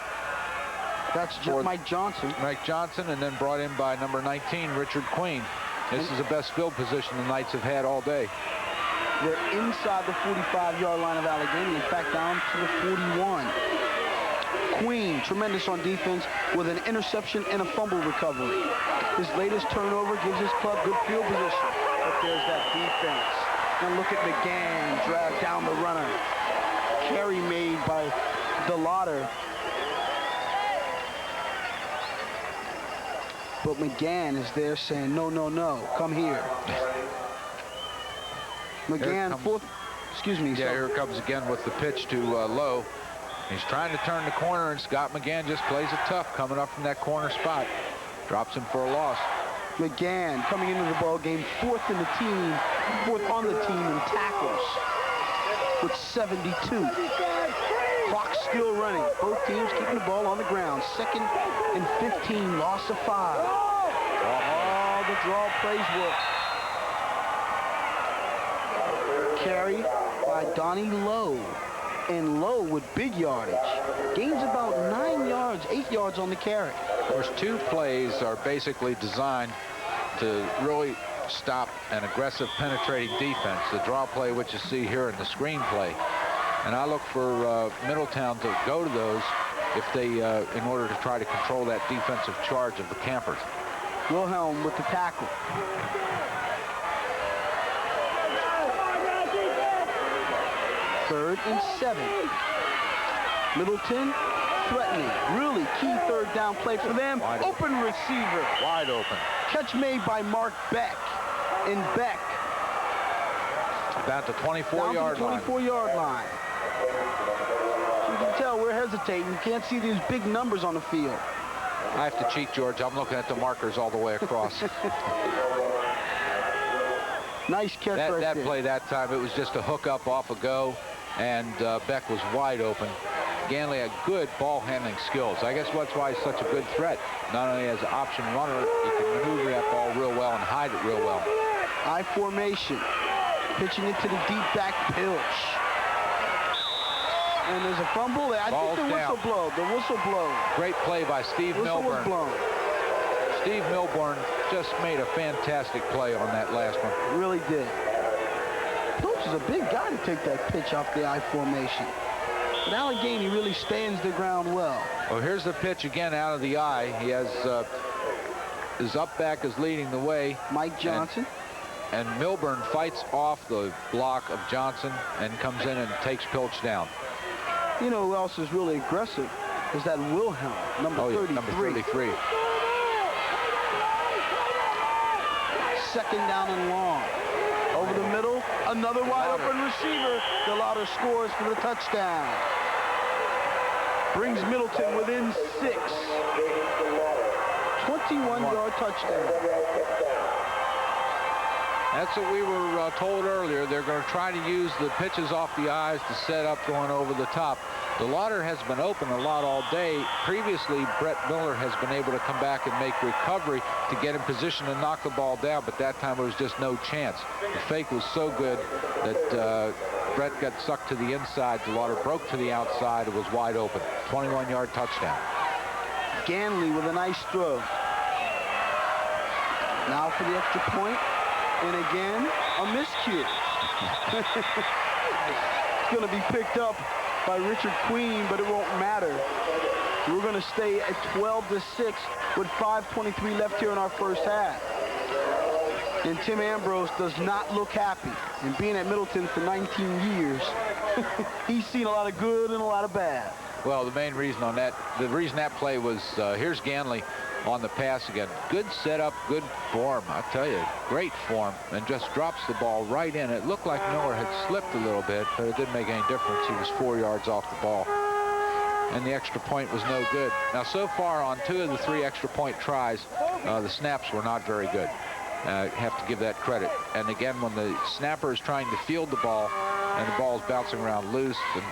That's Mike Johnson. Mike Johnson, and then brought in by number 19, Richard Queen. This is the best field position the Knights have had all day. They're inside the 45-yard line of Allegheny, in fact, down to the 41. Queen, tremendous on defense with an interception and a fumble recovery. His latest turnover gives his club good field position. But there's that defense. And look at McGann drag down the runner. Carry made by DeLauder. But McGann is there saying, no, no, no, come here. McGann, excuse me. Yeah, here it comes again with the pitch to Lowe. He's trying to turn the corner, and Scott McGann just plays it tough coming up from that corner spot. Drops him for a loss. McGann coming into the ball game, 4th on the team in tackles with 72. Clock still running. Both teams keeping the ball on the ground. 2nd and 15, loss of 5. All the draw plays work. Carry by Donnie Lowe. And Lowe with big yardage. Gains about 9 yards, 8 yards on the carry. Of course, 2 plays are basically designed to really stop an aggressive penetrating defense. The draw play, which you see here, in the screen play. And I look for Middletown to go to those if they, in order to try to control that defensive charge of the Campers. Wilhelm with the tackle. Third and 7. Middleton, threatening. Really key third down play for them. Open receiver. Wide open. Catch made by Mark Beck. And Beck Down to 24-yard line. 24-yard line. You can tell we're hesitating. You can't see these big numbers on the field. I have to cheat, George. I'm looking at the markers all the way across. Nice catch right That there. play that time, it was just a hook up off a go, and Beck was wide open. Ganley had good ball handling skills. I guess that's why he's such a good threat. Not only as an option runner, he can maneuver that ball real well and hide it real well. I formation. Pitching it to the deep back, Pilch. And there's a fumble there. I think the whistle blow. The whistle blow. Great play by Steve Whistle was Milburn. blown. Steve Milburn just made a fantastic play on that last one. Really did. Pilch is a big guy to take that pitch off the I formation. But Allegheny really stands the ground well. Well, here's the pitch again out of the eye. He has his up back is leading the way. Mike Johnson. And Milburn fights off the block of Johnson and comes in and takes Pilch down. You know who else is really aggressive? Is that Wilhelm, number 33. Number 33. Second down and long. Over the middle, another wide open receiver. DeLauder scores for the touchdown. Brings Middleton within 6. 21-yard touchdown. That's what we were told earlier. They're going to try to use the pitches off the eyes to set up going over the top. DeLauder has been open a lot all day. Previously, Brett Miller has been able to come back and make recovery to get in position to knock the ball down, but that time there was just no chance. The fake was so good that Brett got sucked to the inside. DeLauder broke to the outside. It was wide open. 21-yard touchdown. Ganley with a nice throw. Now for the extra point. And again, a miscue. It's going to be picked up by Richard Queen, but it won't matter. We're going to stay at 12-6 with 5:23 left here in our first half. And Tim Ambrose does not look happy. And being at Middleton for 19 years, he's seen a lot of good and a lot of bad. Well, the main reason on that, the reason that play was, here's Ganley on the pass again. Good setup, good form. I tell you, great form, and just drops the ball right in. It looked like Miller had slipped a little bit, but it didn't make any difference. He was 4 yards off the ball. And the extra point was no good. Now, so far on 2 of the 3 extra point tries, the snaps were not very good. Have to give that credit. And again, when the snapper is trying to field the ball and the ball is bouncing around loose, and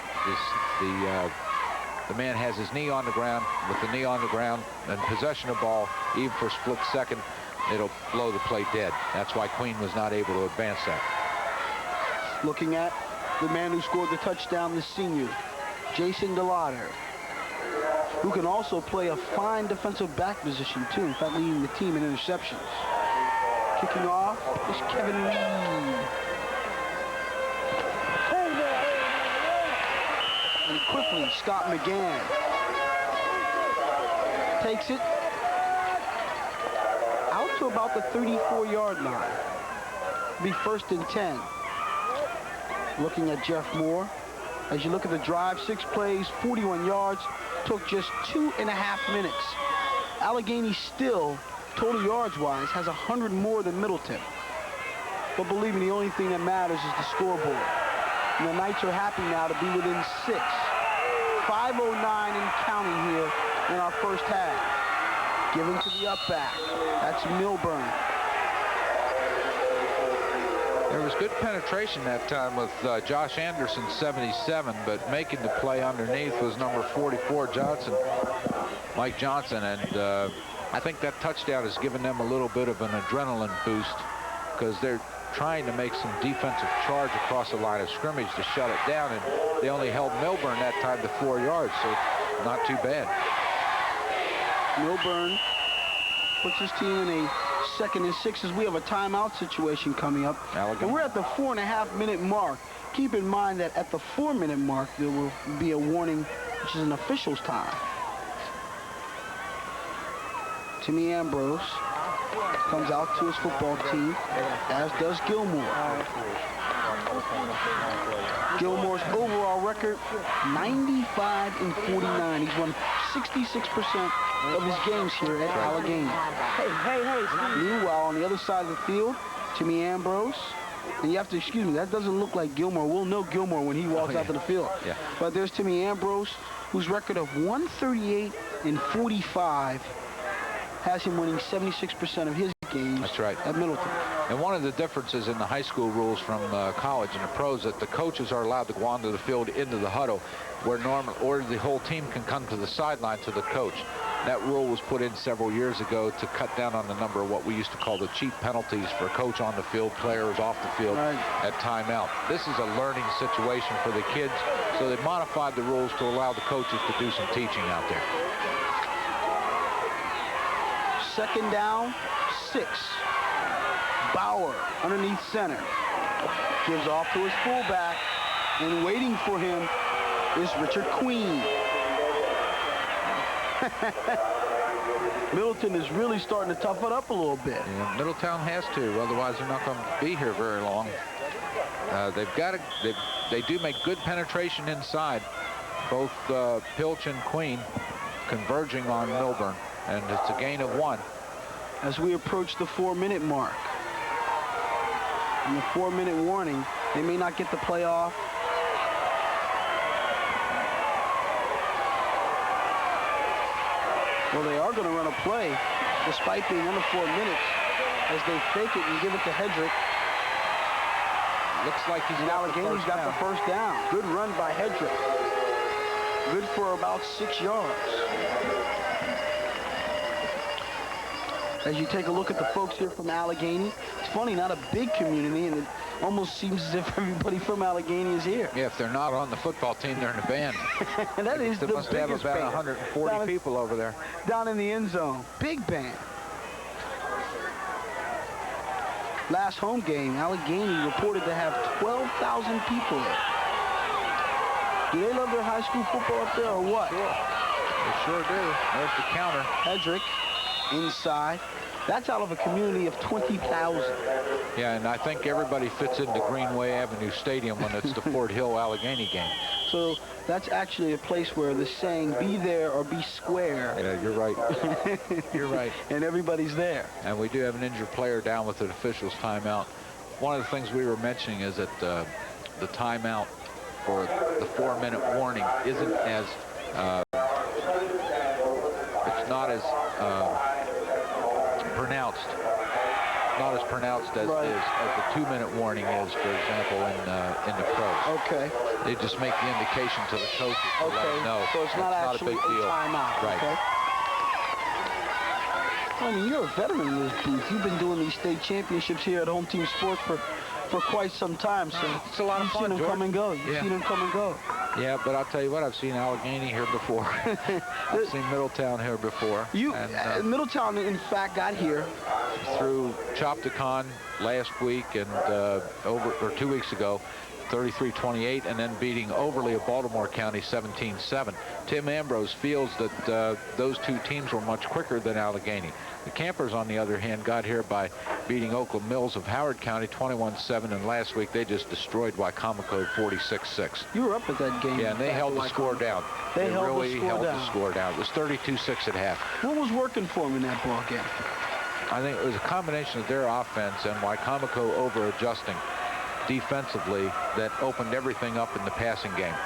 the man has his knee on the ground. With the knee on the ground and possession of ball, even for a split second, it'll blow the play dead. That's why Queen was not able to advance that. Looking at the man who scored the touchdown, the senior, Jason DeLauder, who can also play a fine defensive back position, too. In fact, leading the team in interceptions. Kicking off is Kevin Reed. And quickly, Scott McGann takes it out to about the 34-yard line. Be 1st and 10. Looking at Jeff Moore. As you look at the drive, 6 plays, 41 yards, took just 2.5 minutes. Allegheny still, total yards-wise, has 100 more than Middleton. But believe me, the only thing that matters is the scoreboard. And the Knights are happy now to be within 6. 5:09 and counting here in our first half. Given to the up back. That's Milburn. There was good penetration that time with Josh Anderson, 77, but making the play underneath was number 44, Johnson, Mike Johnson. And I think that touchdown has given them a little bit of an adrenaline boost because they're trying to make some defensive charge across the line of scrimmage to shut it down, and they only held Milburn that time to 4 yards, so not too bad. Milburn puts his team in a 2nd and 6 as we have a timeout situation coming up. And we're at the 4.5-minute mark. Keep in mind that at the 4-minute mark, there will be a warning, which is an official's time. Timmy Ambrose comes out to his football team, as does Gilmore. Gilmore's overall record, 95-49. He's won 66% of his games here at Allegheny. Hey, Steve. Meanwhile, on the other side of the field, Timmy Ambrose. And you have to excuse me, that doesn't look like Gilmore. We'll know Gilmore when he walks out to the field. Yeah. But there's Timmy Ambrose, whose record of 138-45 has him winning 76% of his games. That's right. At Middleton. And one of the differences in the high school rules from college and the pros that the coaches are allowed to go onto the field into the huddle, where or the whole team can come to the sideline to the coach. That rule was put in several years ago to cut down on the number of what we used to call the cheap penalties for coach on the field, players off the field at timeout. This is a learning situation for the kids, so they modified the rules to allow the coaches to do some teaching out there. Second down, 6. Bauer underneath center. Gives off to his fullback, and waiting for him is Richard Queen. Middleton is really starting to toughen up a little bit. Yeah, Middletown has to, otherwise they're not going to be here very long. They do make good penetration inside. Both Pilch and Queen converging on Milburn, and it's a gain of 1. As we approach the 4-minute mark. And the 4-minute warning, they may not get the play off. Well, they are going to run a play, despite being under 4 minutes, as they fake it and give it to Hedrick. Looks like he's Allegheny's got the first down. Good run by Hedrick. Good for about 6 yards. As you take a look at the folks here from Allegheny, it's funny, not a big community, and it almost seems as if everybody from Allegheny is here. Yeah, if they're not on the football team, they're in a band. And that is the They must have biggest about band. 140 people over there. Down in the end zone. Big band. Last home game, Allegheny reported to have 12,000 people there. Do they love their high school football up there or what? Sure. They sure do. There's the counter. Hedrick inside. That's out of a community of 20,000. Yeah, and I think everybody fits into Greenway Avenue Stadium when it's the Fort Hill Allegheny game. So that's actually a place where the saying, be there or be square. Yeah, you're right. You're right. And everybody's there. And we do have an injured player down with an official's timeout. One of the things we were mentioning is that the timeout for the 4-minute warning isn't as, it's not as pronounced. Not as pronounced as the 2-minute warning is, for example, in the pros. Okay. They just make the indication to the coaches to let them know. So it's not actually a big deal. timeout. Right. Okay. I mean, you're a veteran in this booth. You've been doing these state championships here at Home Team Sports for quite some time. So it's a lot of fun, You've seen them come and go. You've seen them come and go. Yeah, but I'll tell you what, I've seen Allegheny here before. I've seen Middletown here before. Middletown, in fact, got here through Chopticon last week and 2 weeks ago, 33-28, and then beating Overly of Baltimore County 17-7. Tim Ambrose feels that those two teams were much quicker than Allegheny. The Campers, on the other hand, got here by beating Oakland Mills of Howard County 21-7, and last week they just destroyed Wicomico 46-6. You were up at that game. Yeah, and they held the score down. They really held the score down. It was 32-6 at half. What was working for them in that ball game? I think it was a combination of their offense and Wicomico over-adjusting defensively that opened everything up in the passing game.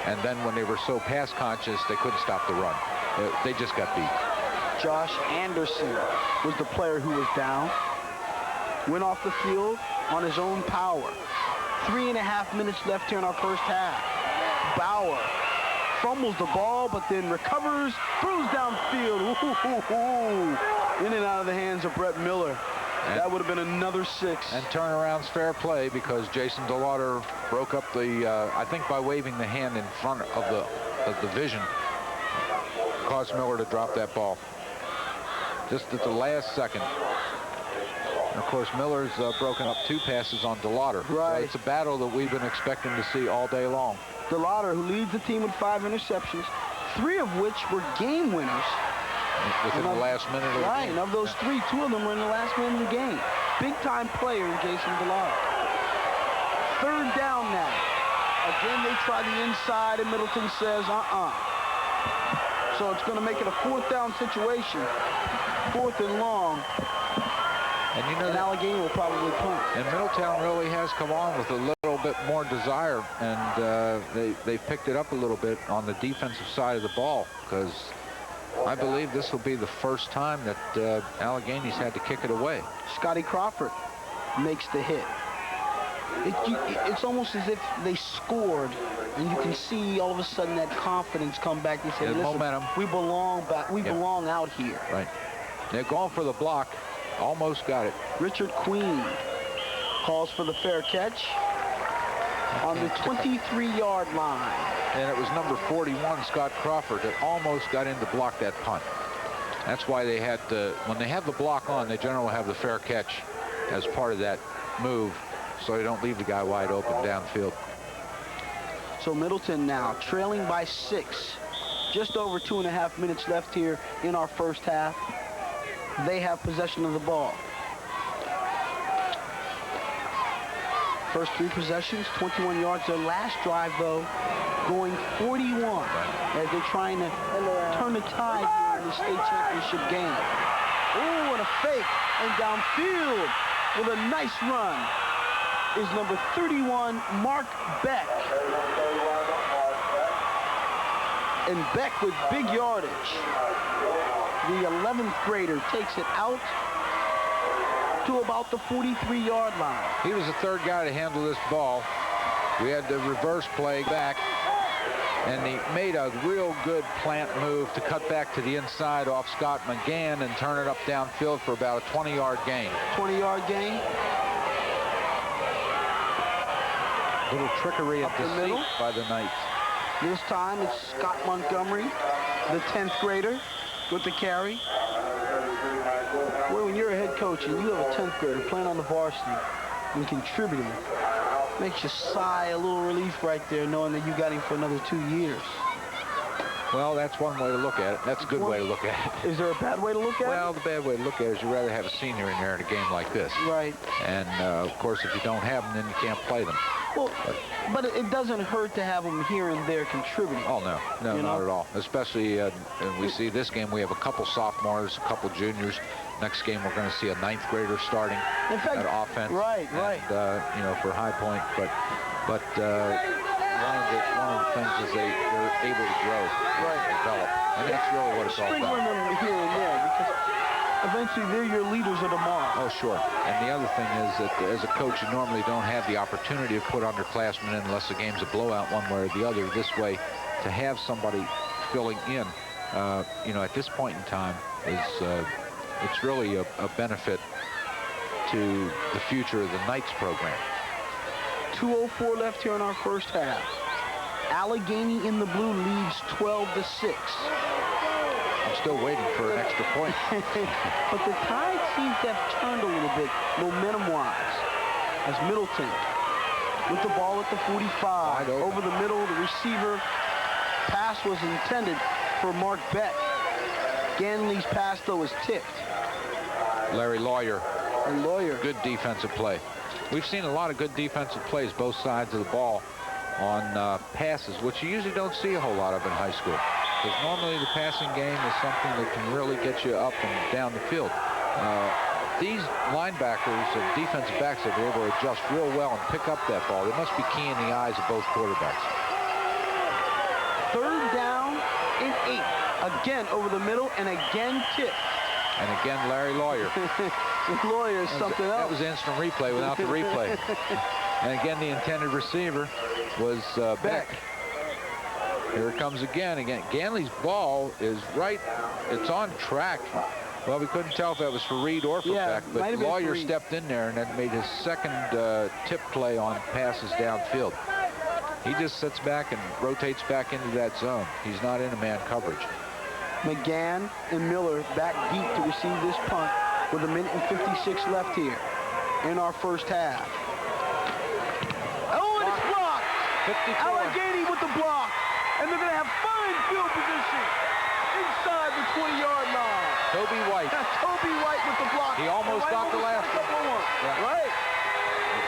And then when they were so pass conscious, they couldn't stop the run. They just got beat. Josh Anderson was the player who was down. Went off the field on his own power. 3.5 minutes left here in our first half. Bauer fumbles the ball, but then recovers, throws downfield. Ooh. In and out of the hands of Brett Miller. That would have been another 6. And turnaround's fair play because Jason DeLauder broke up the, I think by waving the hand in front of the vision, caused Miller to drop that ball. Just at the last second. And of course, Miller's broken up 2 passes on DeLauder. Right. So it's a battle that we've been expecting to see all day long. DeLauder, who leads the team with 5 interceptions, 3 of which were game winners. Within the last minute of the Right, game. and of those 3, 2 of them were in the last minute of the game. Big-time player in Jason DeLauder. 3rd down now. Again, they try the inside, and Middleton says, So it's going to make it a 4th down situation. 4th and long. And you know, and Allegheny will probably punt. And Middletown really has come on with a little bit more desire, and they picked it up a little bit on the defensive side of the ball, because I believe this will be the first time that Allegheny's had to kick it away. Scotty Crawford makes the hit. It's almost as if they scored, and you can see all of a sudden that confidence come back. They say, listen, momentum. We belong back. We belong out here. Right. They're going for the block. Almost got it. Richard Queen calls for the fair catch on the 23-yard line. And it was number 41, Scott Crawford, that almost got in to block that punt. That's why they had to, when they have the block on, they generally have the fair catch as part of that move, so they don't leave the guy wide open downfield. So Middleton now trailing by 6. Just over 2.5 minutes left here in our first half. They have possession of the ball. First 3 possessions, 21 yards. Their last drive, though, going 41 as they're trying to turn the tide here in the state championship game. Oh, and a fake. And downfield with a nice run is number 31, Mark Beck. And Beck with big yardage. The 11th grader takes it out to about the 43-yard line. He was the 3rd guy to handle this ball. We had the reverse play back, and he made a real good plant move to cut back to the inside off Scott McGann and turn it up downfield for about a 20-yard gain. 20-yard gain. Little trickery and deceit by the Knights. This time it's Scott Montgomery, the 10th grader, with the carry. Well, when you're a head coach and you have a 10th grader playing on the varsity and contributing, makes you sigh a little relief right there, knowing that you got him for another 2 years. Well, that's one way to look at it. That's a good way to look at it. Is there a bad way to look at it? Well, the bad way to look at it is you'd rather have a senior in there in a game like this. Right. And, of course, if you don't have them, then you can't play them. Well, but it doesn't hurt to have them here and there contributing. Oh, no. No, not at all. Especially, and we see this game, we have a couple sophomores, a couple juniors. Next game, we're going to see a 9th grader starting at offense. Right. You know, for High Point. But one of the things is they're able to grow, develop. And that's really what it's all about. Sprinkling them here and there, because eventually they're your leaders of tomorrow. Oh, sure. And the other thing is that as a coach, you normally don't have the opportunity to put underclassmen in unless the game's a blowout one way or the other. This way, to have somebody filling in, you know, at this point in time is it's really a benefit to the future of the Knights program. 2:04 left here in our first half. Allegheny in the blue leads 12-6. I'm still waiting for an extra point. But the tide seems to have turned a little bit momentum-wise as Middleton with the ball at the 45. Over the middle, the receiver. Pass was intended for Mark Beck. Ganley's pass, though, is tipped. Larry Lawyer. And Lawyer. Good defensive play. We've seen a lot of good defensive plays both sides of the ball on passes, which you usually don't see a whole lot of in high school. Because normally the passing game is something that can really get you up and down the field. These linebackers and defensive backs have been able to adjust real well and pick up that ball. They must be key in the eyes of both quarterbacks. 3rd down and 8. Again over the middle and again tipped. And again, Larry Lawyer. Lawyer is something else. That was instant replay without the replay. And again, the intended receiver was Beck. Here it comes again. Ganley's ball is right. It's on track. Well, we couldn't tell if that was for Reed or for Beck, but Lawyer stepped in there and then made his second tip play on passes downfield. He just sits back and rotates back into that zone. He's not in a man coverage. McGann and Miller back deep to receive this punt with 1:56 left here in our first half. Oh, and it's blocked. 54. Allegheny with the block. And they're going to have fine field position inside the 20-yard line. Toby White. Toby White with the block. He almost got the last one. Right.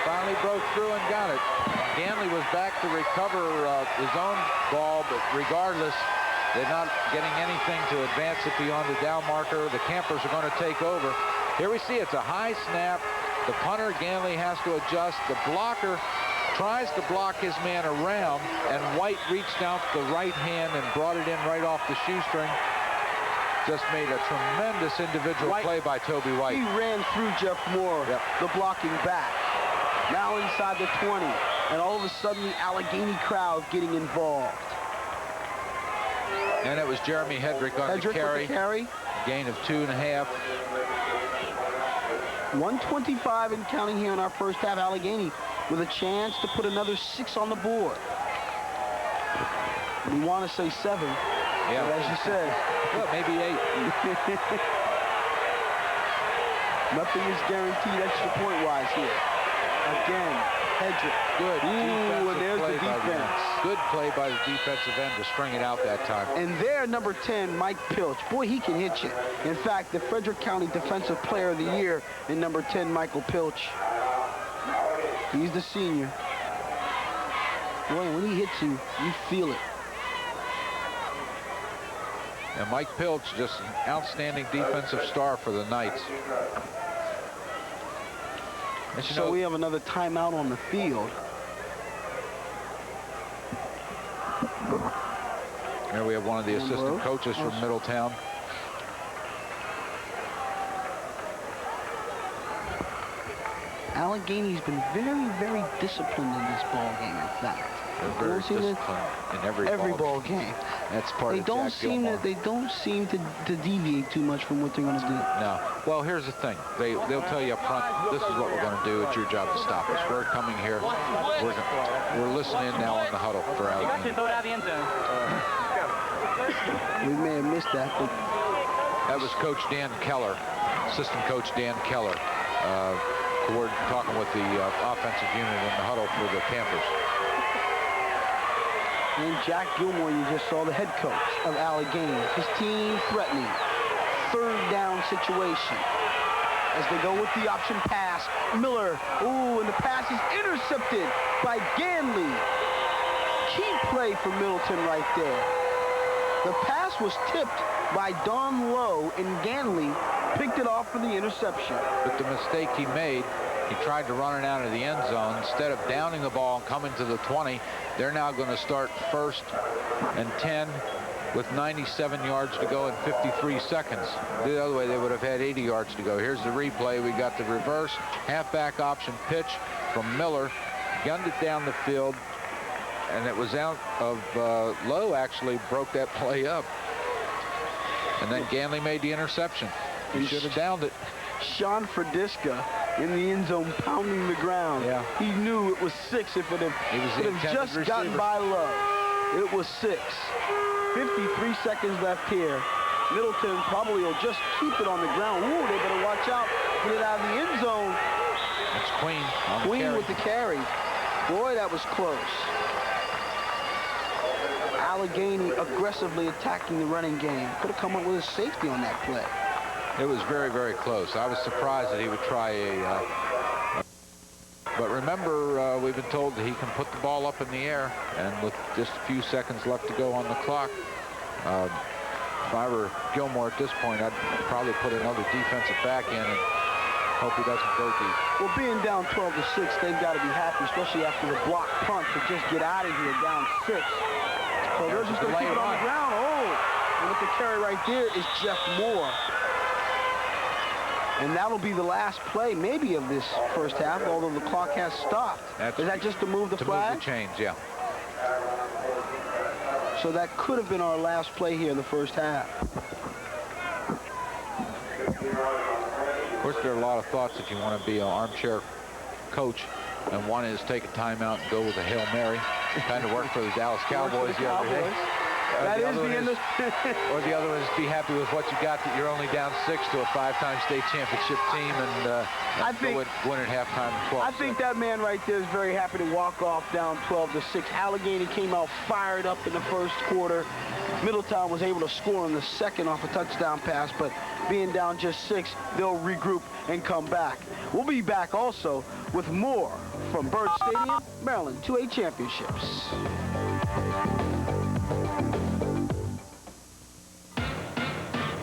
finally broke through and got it. Ganley was back to recover his own ball, but regardless, they're not getting anything to advance it beyond the down marker. The Campers are going to take over. Here we see it's a high snap. The punter, Ganley, has to adjust. The blocker tries to block his man around, and White reached out the right hand and brought it in right off the shoestring. Just made a tremendous individual play by Toby White. He ran through Jeff Moore, the blocking back. Now inside the 20, and all of a sudden the Allegheny crowd getting involved. And it was Jeremy Hedrick on the carry. With the carry. Gain of 2.5. 125 and counting here in our first half. Allegheny with a chance to put another 6 on the board. We want to say 7, but as you said, well, maybe 8. Nothing is guaranteed extra point-wise here. Again, Hedrick. Good. Ooh, and there's the defense. Good play by the defensive end to string it out that time. And there, number 10, Mike Pilch. Boy, he can hit you. In fact, the Frederick County Defensive Player of the Year in number 10, Michael Pilch. He's the senior. Boy, when he hits you, you feel it. And Mike Pilch, just an outstanding defensive star for the Knights. And so we have another timeout on the field. Here we have one of the assistant coaches from Middletown. Allegheny's been very, very disciplined in this ball game, in fact. They're very disciplined in every ball game. That's part of Jack Gilmore. They don't seem to deviate too much from what they're going to do. No. Well, here's the thing. They'll tell you up front, this is what we're going to do. It's your job to stop us. We're coming here. We're listening now on the huddle for Allegheny. We may have missed that, but that was Coach Dan Keller, assistant coach Dan Keller, talking with the offensive unit in the huddle for the Campers. And Jack Gilmore, you just saw the head coach of Allegheny. His team threatening. 3rd down situation. As they go with the option pass. Miller, ooh, and the pass is intercepted by Ganley. Key play for Middleton right there. The pass was tipped by Don Lowe, and Ganley picked it off for the interception. But the mistake he made, he tried to run it out of the end zone. Instead of downing the ball and coming to the 20, they're now going to start 1st and 10 with 97 yards to go in 53 seconds. The other way, they would have had 80 yards to go. Here's the replay. We got the reverse halfback option pitch from Miller. Gunned it down the field, and it was out of Lowe actually broke that play up. And then Ganley made the interception. He should have downed it. Sean Frediska in the end zone pounding the ground. Yeah. He knew it was 6 if it had just gotten by Lowe. It was 6. 53 seconds left here. Middleton probably will just keep it on the ground. Ooh, they better watch out. Get it out of the end zone. That's Queen on the Queen carry. with the carry. Boy, that was close. Allegheny aggressively attacking the running game. Could have come up with a safety on that play. It was very, very close. I was surprised that he would try but remember, we've been told that he can put the ball up in the air, and with just a few seconds left to go on the clock, if I were Gilmore at this point, I'd probably put another defensive back in and hope he doesn't go deep. Well, being down 12-6, they've got to be happy, especially after the block punt, to just get out of here down 6. So they're just going to keep it on the ground. Oh, and with the carry right there is Jeff Moore. And that'll be the last play, maybe, of this first half, although the clock has stopped. Is that just to move the flag? To move the chains, yeah. So that could have been our last play here in the first half. Of course, there are a lot of thoughts if you want to be an armchair coach. And one is take a timeout and go with a Hail Mary. Kind of work for the Dallas Cowboys the other day. That is the end of... Or the other one is be happy with what you got, that you're only down 6 to a 5-time state championship team, and I think, win at halftime 12. I think that man right there is very happy to walk off down 12-6. Allegheny came out fired up in the first quarter. Middletown was able to score in the second off a touchdown pass, but being down just 6, they'll regroup and come back. We'll be back also with more from Byrd Stadium, Maryland 2A Championships.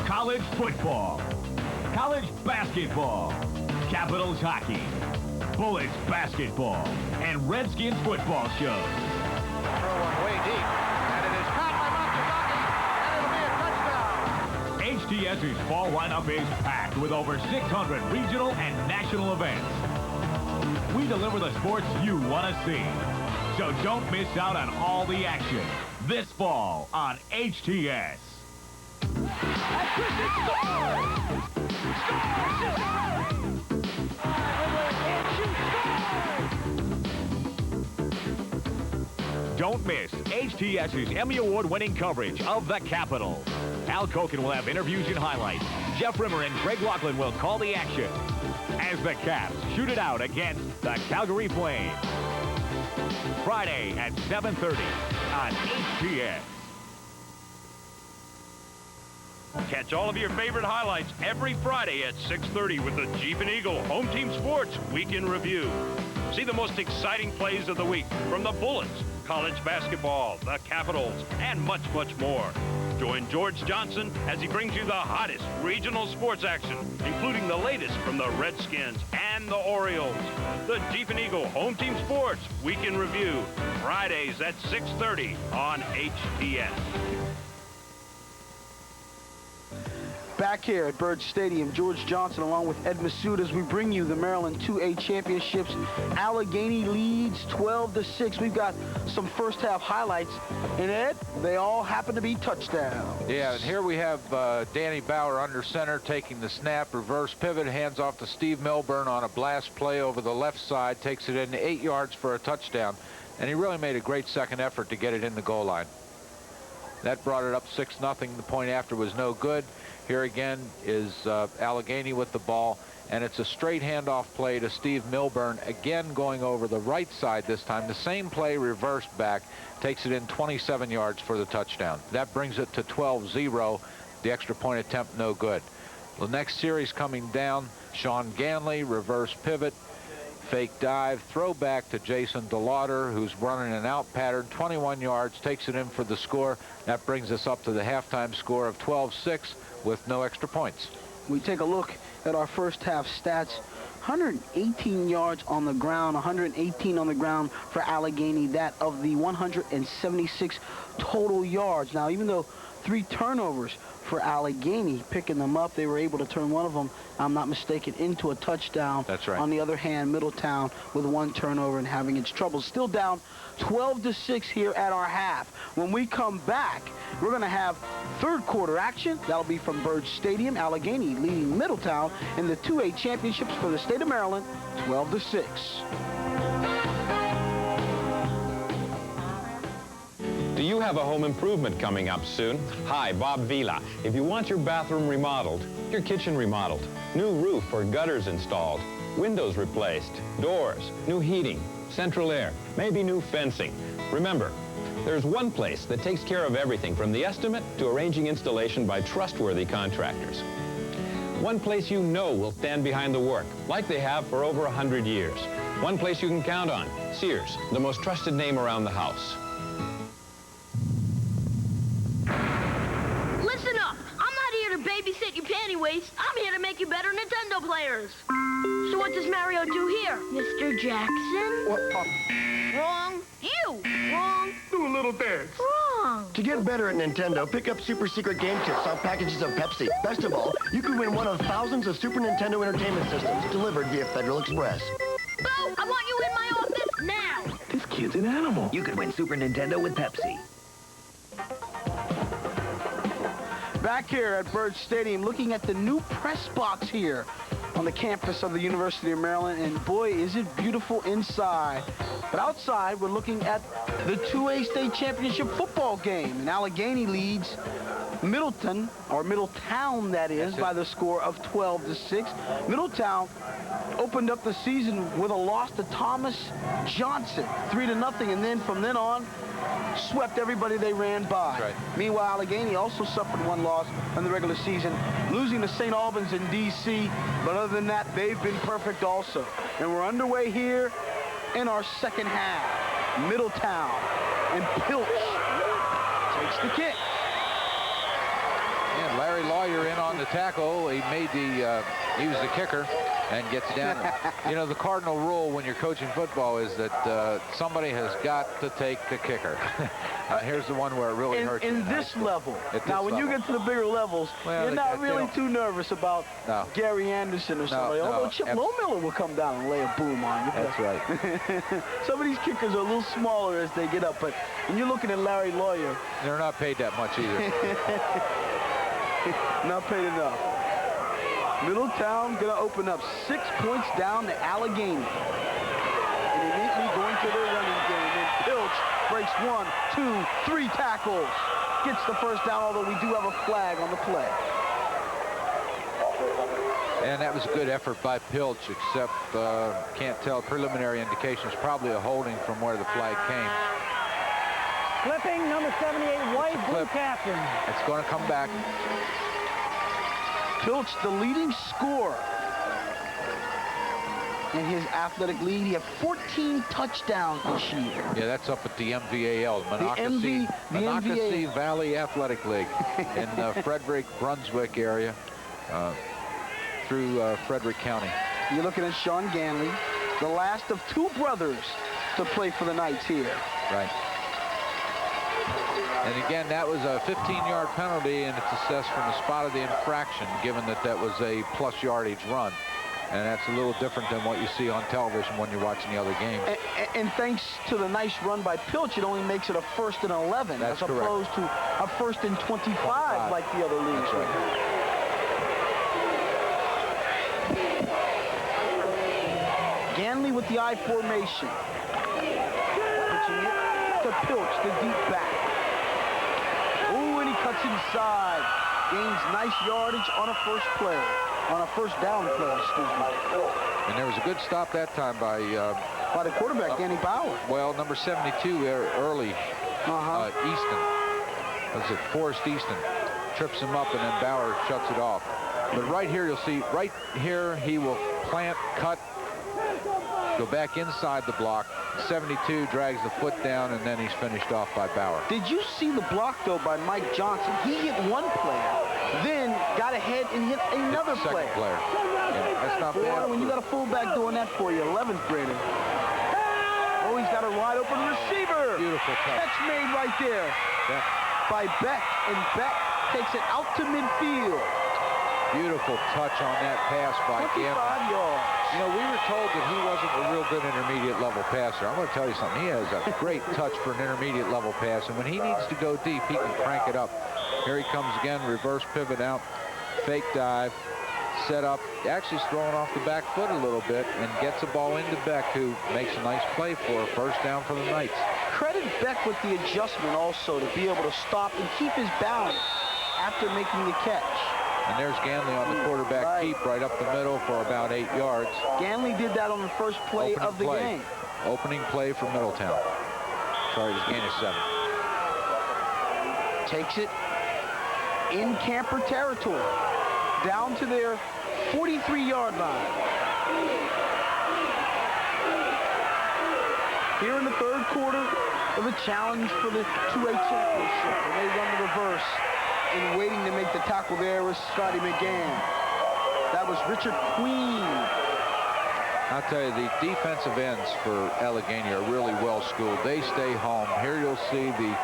College football, college basketball, Capitals hockey, Bullets basketball, and Redskins football shows. Throw one way deep, and it is caught by Matsuzaki, and it'll be a touchdown. HTS's fall lineup is packed with over 600 regional and national events. We deliver the sports you want to see. So don't miss out on all the action this fall on HTS. Don't miss HTS's Emmy Award-winning coverage of the Capitals. Al Koken will have interviews and highlights. Jeff Rimmer and Greg Laughlin will call the action as the Caps shoot it out against the Calgary Flames. Friday at 7:30 on HTS. Catch all of your favorite highlights every Friday at 6:30 with the Jeep and Eagle Home Team Sports Week in Review. See the most exciting plays of the week from the Bullets, college basketball, the Capitals, and much, much more. Join George Johnson as he brings you the hottest regional sports action, including the latest from the Redskins and the Orioles. The Jeep and Eagle Home Team Sports Week in Review, Fridays at 6:30 on HTS. Back here at Byrd Stadium, George Johnson along with Ed Massoud as we bring you the Maryland 2A Championships. Allegheny leads 12-6. We've got some first half highlights. And Ed, they all happen to be touchdowns. Yeah, and here we have Danny Bauer under center taking the snap, reverse pivot, hands off to Steve Milburn on a blast play over the left side, takes it in 8 yards for a touchdown. And he really made a great second effort to get it in the goal line. That brought it up 6-0. The point after was no good. Here again is Allegheny with the ball, and it's a straight handoff play to Steve Milburn, again going over the right side this time. The same play reversed back, takes it in 27 yards for the touchdown. That brings it to 12-0. The extra point attempt no good. The next series coming down, Sean Ganley, reverse pivot, fake dive, throw back to Jason DeLauder, who's running an out pattern, 21 yards, takes it in for the score. That brings us up to the halftime score of 12-6 with no extra points. We take a look at our first half stats. 118 yards on the ground, 118 on the ground for Allegheny, that of the 176 total yards. Now, even though 3 turnovers for Allegheny, picking them up, they were able to turn one of them, I'm not mistaken, into a touchdown. That's right. On the other hand, Middletown with 1 turnover and having its troubles. Still down 12-6 here at our half. When we come back, we're going to have third quarter action. That'll be from Byrd Stadium. Allegheny leading Middletown in the 2A championships for the state of Maryland, 12-6. Do you have a home improvement coming up soon? Hi, Bob Vila. If you want your bathroom remodeled, your kitchen remodeled, new roof or gutters installed, windows replaced, doors, new heating, central air, maybe new fencing, remember, there's one place that takes care of everything from the estimate to arranging installation by trustworthy contractors. One place you know will stand behind the work, like they have for over 100 years. One place you can count on, Sears, the most trusted name around the house. Listen up! I'm not here to babysit your panty waist. I'm here to make you better Nintendo players. So what does Mario do here, Mr. Jackson? What? Wrong. You. Wrong. Do a little dance. Wrong. To get better at Nintendo, pick up Super Secret Game Kits on packages of Pepsi. Best of all, you could win one of thousands of Super Nintendo Entertainment Systems delivered via Federal Express. Bo, I want you in my office now. This kid's an animal. You could win Super Nintendo with Pepsi. Back here at Byrd Stadium, looking at the new press box here on the campus of the University of Maryland, and boy, is it beautiful inside. But outside, we're looking at the 2A state championship football game, and Allegheny leads Middleton, or Middletown, that is, by the score of 12-6. Middletown opened up the season with a loss to Thomas Johnson, 3-0, and then from then on, swept everybody they ran by. Right. Meanwhile, Allegheny also suffered 1 loss in the regular season, losing to St. Albans in D.C., but other than that, they've been perfect also. And we're underway here in our second half. Middletown and Pilch takes the kick. And Larry Lawyer in on the tackle. He was the kicker and gets down. You know, the cardinal rule when you're coaching football is that somebody has got to take the kicker. Here's the one where it really hurts. In this level. Now, when you get to the bigger levels, you're not really too nervous about Gary Anderson or somebody. Although Chip Lohmiller will come down and lay a boom on you. That's right. Some of these kickers are a little smaller as they get up, but when you're looking at Larry Lawyer, they're not paid that much either. Not paid enough. Middletown going to open up 6 points down to Allegheny. And immediately going to their running game. And Pilch breaks 1, 2, 3 tackles. Gets the first down, although we do have a flag on the play. And that was a good effort by Pilch, except can't tell. Preliminary indications, probably a holding from where the flag came. Clipping, number 78, White, blue captain. It's going to come back. Pilch, the leading scorer in his athletic league. He had 14 touchdowns this year. Yeah, that's up at the MVAL, Monocacy Valley Athletic League in Frederick, Brunswick area through Frederick County. You're looking at Sean Ganley, the last of 2 brothers to play for the Knights here. Right. And again, that was a 15-yard penalty, and it's assessed from the spot of the infraction, given that that was a plus yardage run. And that's a little different than what you see on television when you're watching the other games. And thanks to the nice run by Pilch, it only makes it a 1st and 11 that's as opposed to a 1st and 25 like the other leagues. That's right. Ganley with the I formation. Pitching it to Pilch, the deep back. Ooh, and he cuts inside. Gains nice yardage on a first play. On a first down play, excuse me. And there was a good stop that time by the quarterback, Danny Bauer. Well, number 72, early, Easton. Was it Forrest Easton? Trips him up, and then Bauer shuts it off. But right here, you'll see, right here, he will plant, cut, go back inside the block. 72 drags the foot down, and then he's finished off by Bauer. Did you see the block, though, by Mike Johnson? He hit one player, then got ahead and hit another player. Second player. Yeah, that's not bad. When you got a fullback doing that for you, 11th grader. Oh, he's got a wide open receiver. Beautiful touch. Catch made right there by Beck, and Beck takes it out to midfield. Beautiful touch on that pass by Ganley. 25 yards. You know, we were told that he wasn't a real good intermediate level passer. I'm going to tell you something. He has a great touch for an intermediate level pass, and when he needs to go deep, he can crank it up. Here he comes again, reverse pivot out, fake dive, set up. Actually, he's throwing off the back foot a little bit and gets the ball into Beck, who makes a nice play for a first down for the Knights. Credit Beck with the adjustment also to be able to stop and keep his balance after making the catch. And there's Ganley on the quarterback keep right up the middle for about 8 yards. Ganley did that on the first play of the game. Opening play for Middletown. Sorry, his gain is 7. Takes it in camper territory, down to their 43-yard line. Here in the third quarter of the challenge for the 2A championship, and they run the reverse. And waiting to make the tackle there was Scotty McGann. That was Richard Queen. I'll tell you, the defensive ends for Allegheny are really well schooled. They stay home. Here you'll see the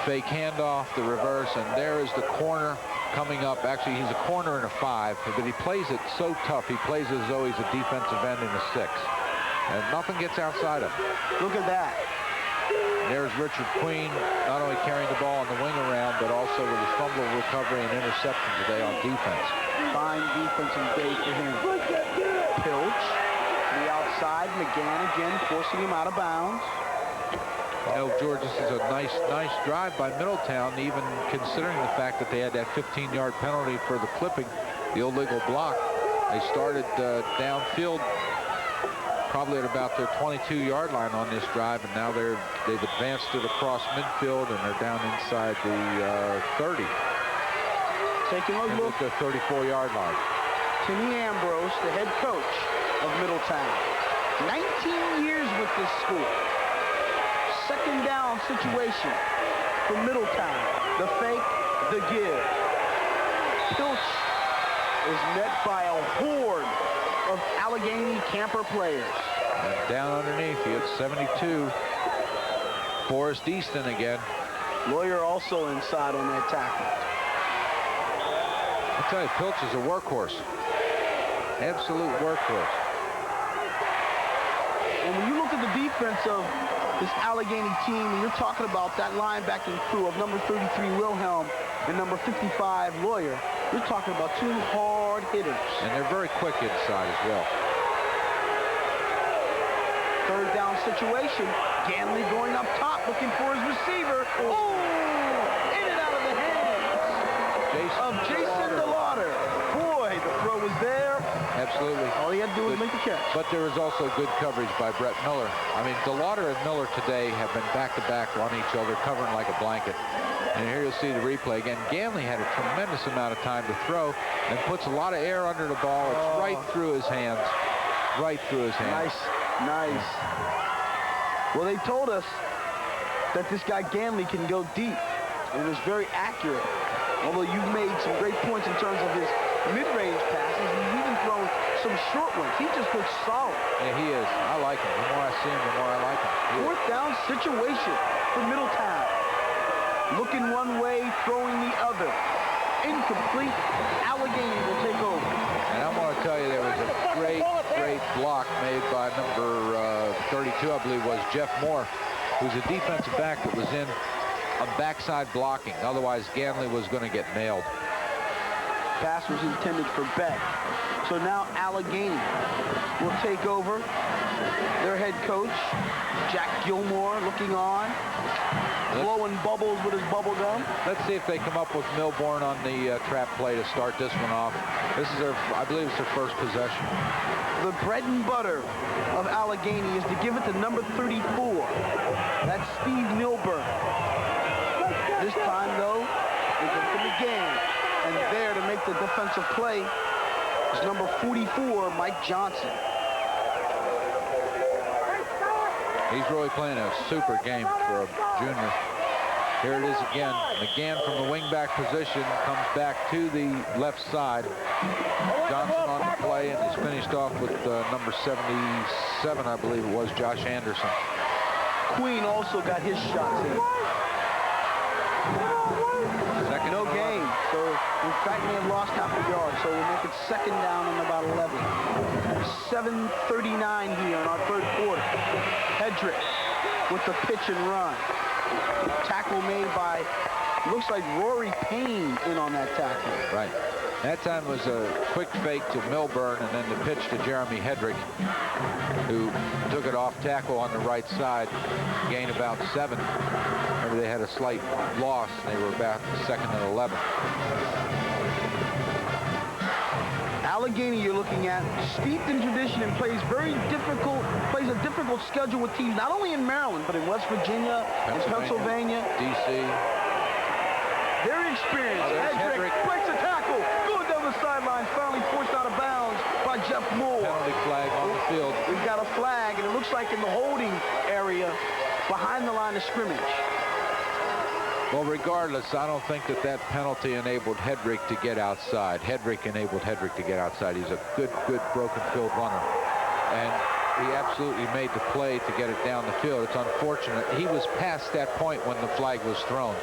fake handoff, the reverse, and there is the corner coming up. Actually, he's a corner and a 5, but he plays it so tough. He plays as though he's a defensive end in a 6. And nothing gets outside of him. Look at that. There's Richard Queen, not only carrying the ball on the wing around, but also with his fumble recovery and interception today on defense. Fine defensive day for him. Pilch, the outside, McGann again forcing him out of bounds. You know, George, this is a nice drive by Middletown, even considering the fact that they had that 15-yard penalty for the clipping, the illegal block. They started downfield, probably at about their 22-yard line on this drive, and now they've advanced it across midfield, and they're down inside the 30. Taking a look at the 34-yard line. Timmy Ambrose, the head coach of Middletown. 19 years with this school. Second down situation for Middletown. The fake, the give. Pilch is met by a horde of Allegheny camper players. And down underneath, he hits 72. Forrest Easton again. Lawyer also inside on that tackle. I tell you, Pilch is a workhorse. Absolute workhorse. And when you look at the defense of this Allegheny team, and you're talking about that linebacking crew of number 33 Wilhelm and number 55 Lawyer, you're talking about two hard hitters. And they're very quick inside as well. Third down situation. Ganley going up top looking for his receiver. Oh! In and out of the hands of Jason DeLauder. Boy, the throw was there. Absolutely. All he had to do was make the catch. But there was also good coverage by Brett Miller. I mean, DeLauder and Miller today have been back-to-back on each other, covering like a blanket. And here you'll see the replay again. Ganley had a tremendous amount of time to throw and puts a lot of air under the ball. It's right through his hands. Right through his hands. Nice. Well, they told us that this guy Ganley can go deep, and it was very accurate. Although you've made some great points in terms of his mid-range passes, and he's even thrown some short ones. He just looks solid. Yeah, he is. I like him. The more I see him, the more I like him. Fourth down situation for Middletown. Looking one way, throwing the other. Incomplete. Allegheny will take over. And I'm going to tell you, there was a great block made by number 32, I believe, was Jeff Moore, who's a defensive back that was in a backside blocking. Otherwise, Ganley was going to get nailed. Pass was intended for Beck. So now Allegheny will take over. Their head coach, Jack Gilmore, looking on. Blowing bubbles with his bubble gum. Let's see if they come up with Milbourne on the trap play to start this one off. This is their, I believe it's their first possession. The bread and butter of Allegheny is to give it to number 34. That's Steve Milburn. This time, though, they go to McGann. And there to make the defensive play is number 44, Mike Johnson. He's really playing a super game for a junior. Here it is again. McGann from the wingback position comes back to the left side. Johnson on the play, and he's finished off with number 77, I believe it was, Josh Anderson. Queen also got his shots in. No gain. So, in fact, they have lost half a yard. So we'll make it second down and about 11. 7:39 here in our third quarter. Hedrick with the pitch and run. Tackle made by, looks like Rory Payne in on that tackle. Right. That time was a quick fake to Milburn and then the pitch to Jeremy Hedrick, who took it off tackle on the right side, gained about 7. Remember, they had a slight loss. They were about second and 11. Allegheny, you're looking at, steeped in tradition and plays a difficult schedule with teams not only in Maryland but in West Virginia, in Pennsylvania, DC. Very experienced. Hedrick breaks a tackle, going down the sidelines, finally forced out of bounds by Jeff Moore. Penalty flag on the field. We've got a flag, and it looks like in the holding area behind the line of scrimmage. Well, regardless, I don't think that penalty enabled Hedrick to get outside. Hedrick enabled Hedrick to get outside. He's a good broken field runner. And he absolutely made the play to get it down the field. It's unfortunate. He was past that point when the flag was thrown.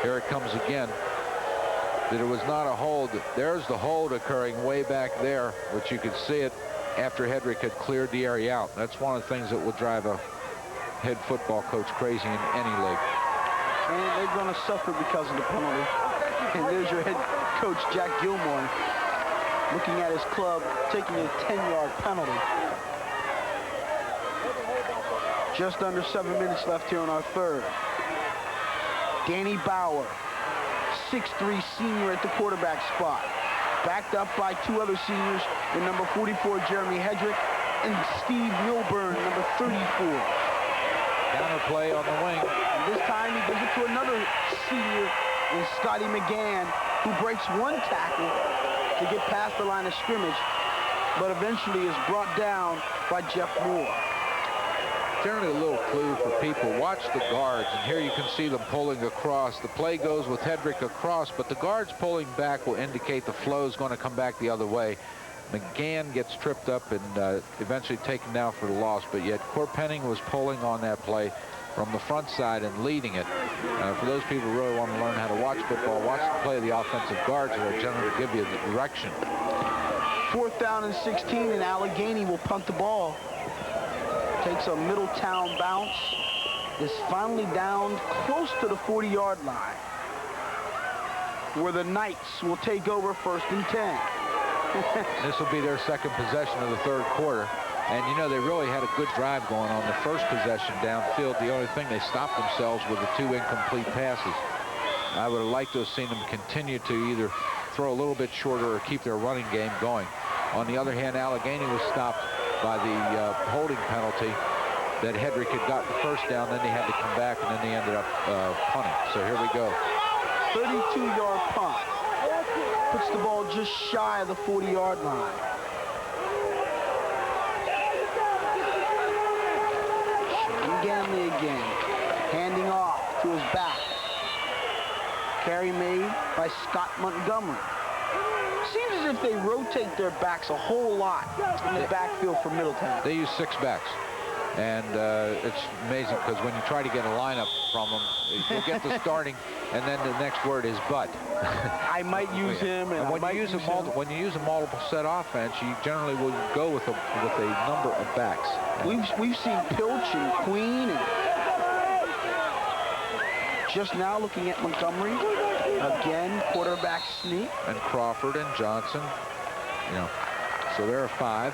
Here it comes again. That it was not a hold. There's the hold occurring way back there, which you could see it after Hedrick had cleared the area out. That's one of the things that will drive a head football coach crazy in any league. And they're going to suffer because of the penalty. And there's your head coach, Jack Gilmore, looking at his club, taking a 10-yard penalty. Just under 7 minutes left here in our third. Danny Bauer, 6'3" senior at the quarterback spot. Backed up by 2 other seniors, in number 44, Jeremy Hedrick, and Steve Milburn, number 34. Counter play on the wing. And this time he gives it to another senior in Scotty McGann, who breaks 1 tackle to get past the line of scrimmage. but eventually is brought down by Jeff Moore. Generally a little clue for people. Watch the guards, and here you can see them pulling across. The play goes with Hedrick across, but the guards pulling back will indicate the flow is going to come back the other way. McGann gets tripped up and eventually taken down for the loss, but yet Corpenning was pulling on that play from the front side and leading it. For those people who really want to learn how to watch football, watch the play of the offensive guards that are generally to give you the direction. 4th down and 16, and Allegheny will punt the ball. Takes a Middletown bounce. Is finally down close to the 40-yard line, where the Knights will take over 1st and 10. This will be their second possession of the 3rd quarter. And, you know, they really had a good drive going on the first possession downfield. The only thing, they stopped themselves with the 2 incomplete passes. I would have liked to have seen them continue to either throw a little bit shorter or keep their running game going. On the other hand, Allegheny was stopped by the holding penalty that Hedrick had gotten the first down. Then they had to come back, and then they ended up punting. So here we go. 32-yard punt. Puts the ball just shy of the 40-yard line. Sean Ganley again, handing off to his back. Carry made by Scott Montgomery. Seems as if they rotate their backs a whole lot in the backfield for Middletown. They use 6 backs. And it's amazing because when you try to get a lineup from them, you get the starting, and then the next word is but. I might use him, and when you use a multiple set offense, you generally will go with a number of backs. We've seen Pilch and Queen, and just now looking at Montgomery again, quarterback sneak, and Crawford and Johnson. You know, so there are 5,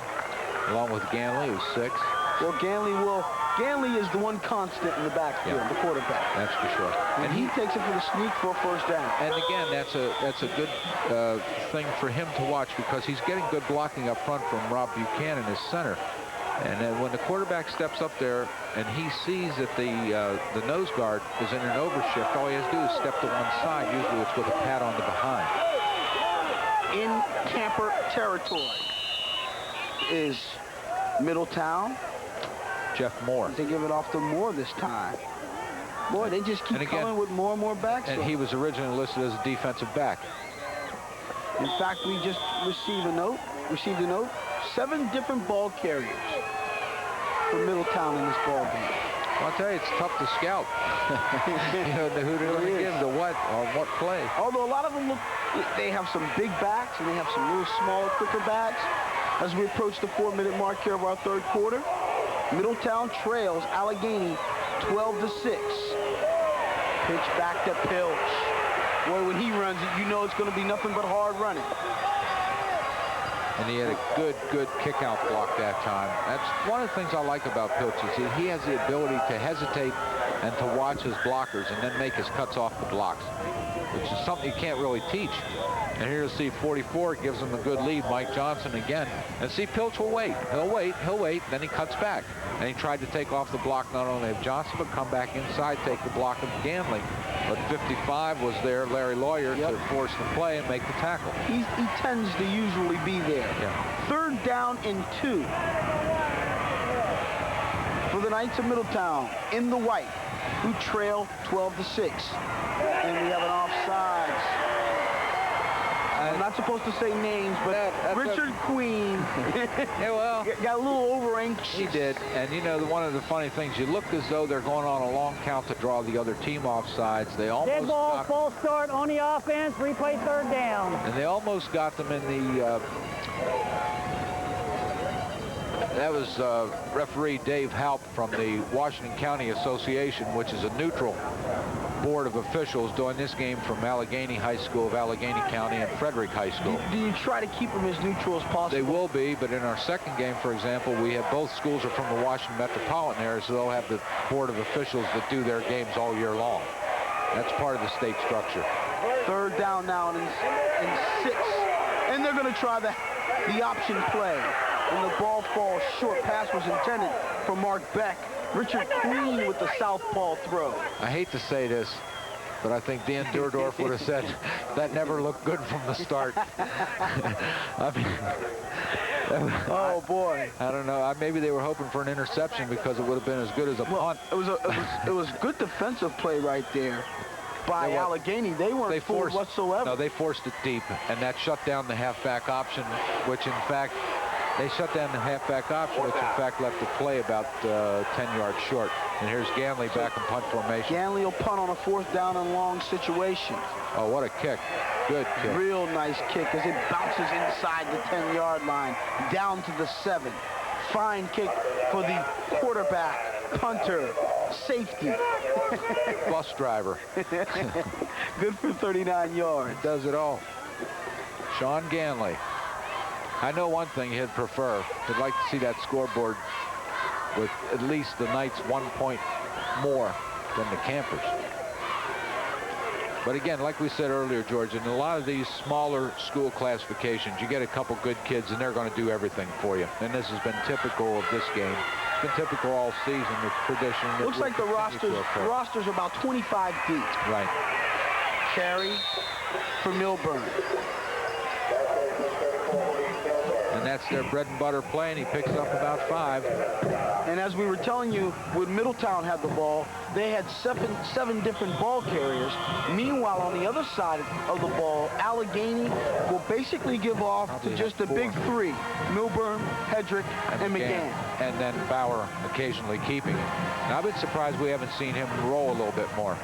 along with Ganley, who's 6. Well, Ganley is the one constant in the backfield, the quarterback. That's for sure. And he takes it for the sneak for a 1st down. And again, that's a good thing for him to watch because he's getting good blocking up front from Rob Buchanan, his center. And then when the quarterback steps up there and he sees that the nose guard is in an overshift, all he has to do is step to one side. Usually it's with a pat on the behind. In Camper territory is Middletown. Jeff Moore. They give it off to Moore this time. Boy, they just keep coming with more and more backs. And he was originally listed as a defensive back. In fact, we just received a note. 7 different ball carriers for Middletown in this ball game. I'll tell you, it's tough to scout. You know, who they're going to give to what on what play. Although a lot of them they have some big backs and they have some real smaller, quicker backs. As we approach the 4-minute mark here of our 3rd quarter, Middletown trails Allegheny 12-6. Pitch back to Pilch. Boy, when he runs it, you know it's going to be nothing but hard running. And he had a good kick-out block that time. That's one of the things I like about Pilch is he has the ability to hesitate and to watch his blockers and then make his cuts off the blocks, which is something you can't really teach. And here you see 44 gives him a good lead. Mike Johnson again. And see, Pilch will wait. He'll wait, then he cuts back. And he tried to take off the block not only of Johnson, but come back inside, take the block of Ganley. But 55 was there, Larry Lawyer, to force the play and make the tackle. He tends to usually be there. Yeah. 3rd down and 2 for the Knights of Middletown in the white, who trail 12-6. And we have an offsides. I'm not supposed to say names, but Richard Queen got a little over-anxious. He did. And, you know, one of the funny things, you look as though they're going on a long count to draw the other team off sides. They almost dead ball, false start on the offense, replay 3rd down. And they almost got them in the... that was referee Dave Halp from the Washington County Association, which is a neutral board of officials doing this game from Allegheny High School of Allegheny County and Frederick High School. Do you try to keep them as neutral as possible? They will be, but in our second game, for example, we have both schools are from the Washington metropolitan area, so they'll have the board of officials that do their games all year long. That's part of the state structure. 3rd down now and 6. And they're going to try the option play. And the ball falls short. Pass was intended for Mark Beck. Richard Queen with the southpaw throw. I hate to say this, But I think Dan Durdorf would have said that never looked good from the start. I mean, oh boy! I don't know. Maybe they were hoping for an interception because it would have been as good as a punt. It was good defensive play right there by Allegheny. They weren't fooled whatsoever. No, they forced it deep, and that shut down the halfback option, which in fact they shut down the halfback option, which in fact left the play about 10 yards short. And here's Ganley back in punt formation. Ganley will punt on a 4th down and long situation. Oh, what a kick. Good kick. Real nice kick as it bounces inside the 10-yard line, down to the 7. Fine kick for the quarterback, punter, safety. Bus driver. Good for 39 yards. It does it all. Sean Ganley. I know one thing he'd prefer. He'd like to see that scoreboard with at least the Knights 1 point more than the Campers. But again, like we said earlier, George, in a lot of these smaller school classifications, you get a couple good kids and they're going to do everything for you. And this has been typical of this game. It's been typical all season, the tradition. Looks like the rosters are about 25 deep. Right. Carey for Milburn. And that's their bread and butter play, and he picks up about 5. And as we were telling you, when Middletown had the ball, they had seven different ball carriers. Meanwhile, on the other side of the ball, Allegheny will basically give off Probably to just the 4. big 3, Milburn, Hedrick, and McGann. And then Bauer occasionally keeping it. Now, I've been surprised we haven't seen him roll a little bit more.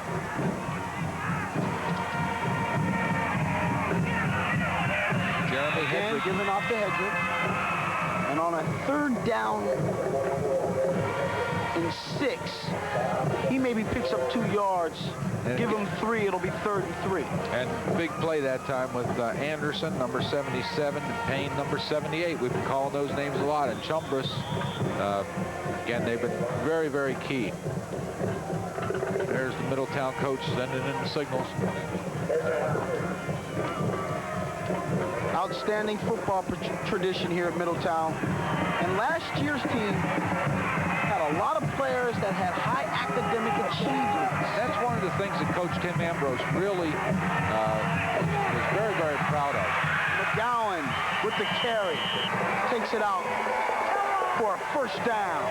Jeremy Hedrick giving off to Hedrick. And on a 3rd down and 6, he maybe picks up 2 yards. Give him 3, it'll be 3rd and 3. And big play that time with Anderson, number 77, and Payne, number 78. We've been calling those names a lot. And Chumbras, again, they've been very, very key. There's the Middletown coach sending in the signals. Outstanding football tradition here at Middletown. And last year's team had a lot of players that had high academic achievements. That's one of the things that Coach Tim Ambrose really was very, very proud of. McGowan with the carry. Takes it out for a 1st down.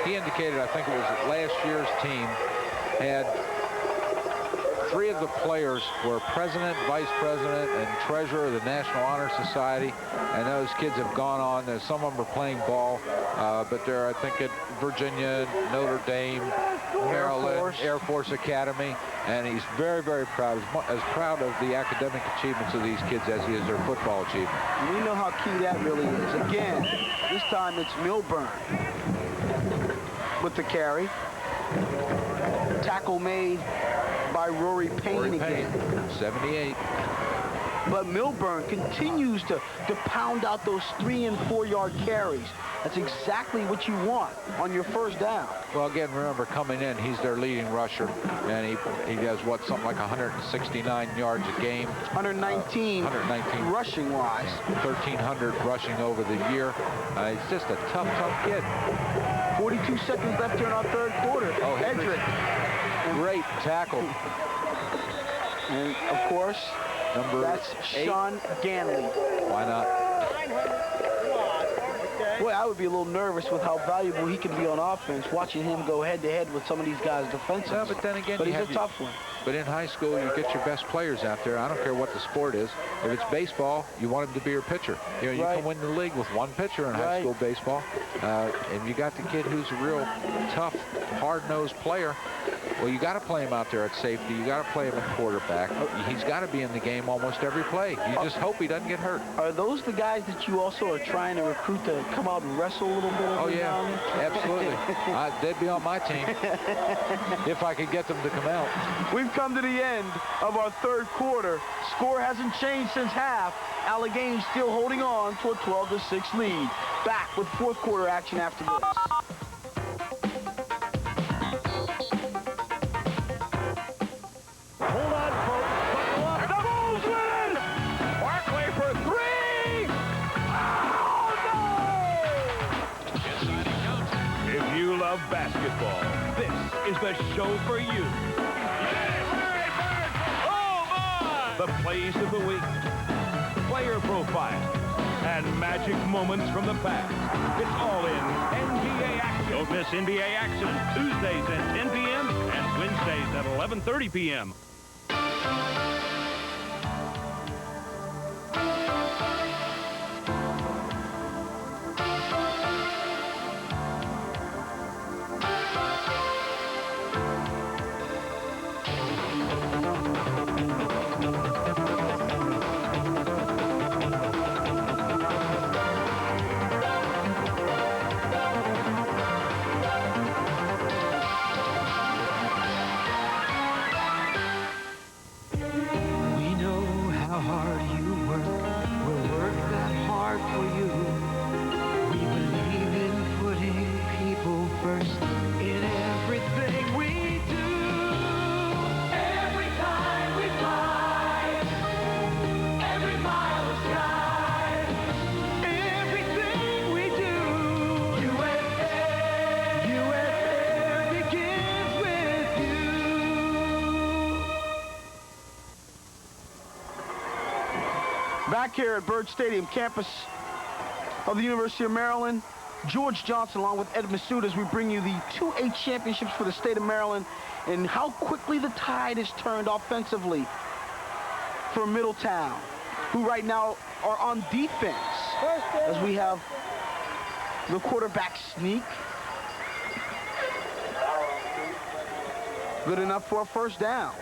He indicated, I think it was that last year's team had 3 of the players were president, vice president, and treasurer of the National Honor Society, and those kids have gone on. Some of them are playing ball, but they're, I think, at Virginia, Notre Dame, Maryland, Air Force Academy, and he's very, very proud, as proud of the academic achievements of these kids as he is their football achievement. We know how key that really is. Again, this time it's Milburn with the carry. Tackle made by Rory Payne again. 78. But Milburn continues to pound out those 3- and 4-yard carries. That's exactly what you want on your 1st down. Well, again, remember, coming in, he's their leading rusher, and he does, what, something like 169 yards a game. 119 rushing-wise. 1,300 rushing over the year. He's just a tough, tough kid. 42 seconds left here in our 3rd quarter. Oh, Hedrick. Great tackle. And, of course, that's 8. Sean Ganley. Why not? Boy, I would be a little nervous with how valuable he can be on offense, watching him go head-to-head with some of these guys defensively. Yeah, but then again, he's a tough one. But in high school, you get your best players out there. I don't care what the sport is. If it's baseball, you want him to be your pitcher. You know, you can win the league with 1 pitcher in high school baseball. And you got the kid who's a real tough, hard-nosed player. Well, you got to play him out there at safety. You got to play him at quarterback. He's got to be in the game almost every play. You just hope he doesn't get hurt. Are those the guys that you also are trying to recruit to come out and wrestle a little bit? Oh, yeah, absolutely. They'd be on my team if I could get them to come out. We've come to the end of our 3rd quarter. Score hasn't changed since half. Allegheny still holding on to a 12-6 lead. Back with 4th quarter action after this. Hold on, folks. Buckle up. The Bulls win! Barkley for 3! Oh, no! If you love basketball, this is the show for you. The plays of the week, player profiles, and magic moments from the past. It's all in NBA Action. Don't miss NBA Action Tuesdays at 10 p.m. and Wednesdays at 11:30 p.m. Back here at Byrd Stadium, campus of the University of Maryland, George Johnson along with Ed Massoud as we bring you the 2A championships for the state of Maryland and how quickly the tide has turned offensively for Middletown, who right now are on defense as we have the quarterback sneak. Good enough for a first down.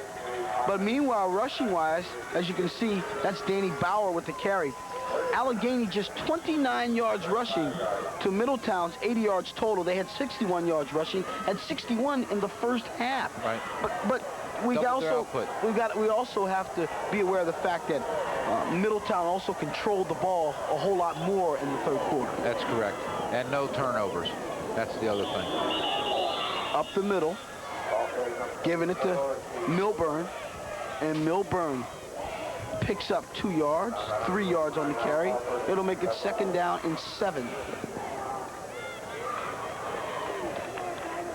But meanwhile, rushing-wise, as you can see, that's Danny Bauer with the carry. Allegheny just 29 yards rushing to Middletown's 80 yards total. They had 61 yards rushing, had 61 in the first half. Right. But we also have to be aware of the fact that Middletown also controlled the ball a whole lot more in the third quarter. That's correct. And no turnovers. That's the other thing. Up the middle, giving it to Milburn. And Milburn picks up 2 yards, 3 yards on the carry. It'll make it second down and 7.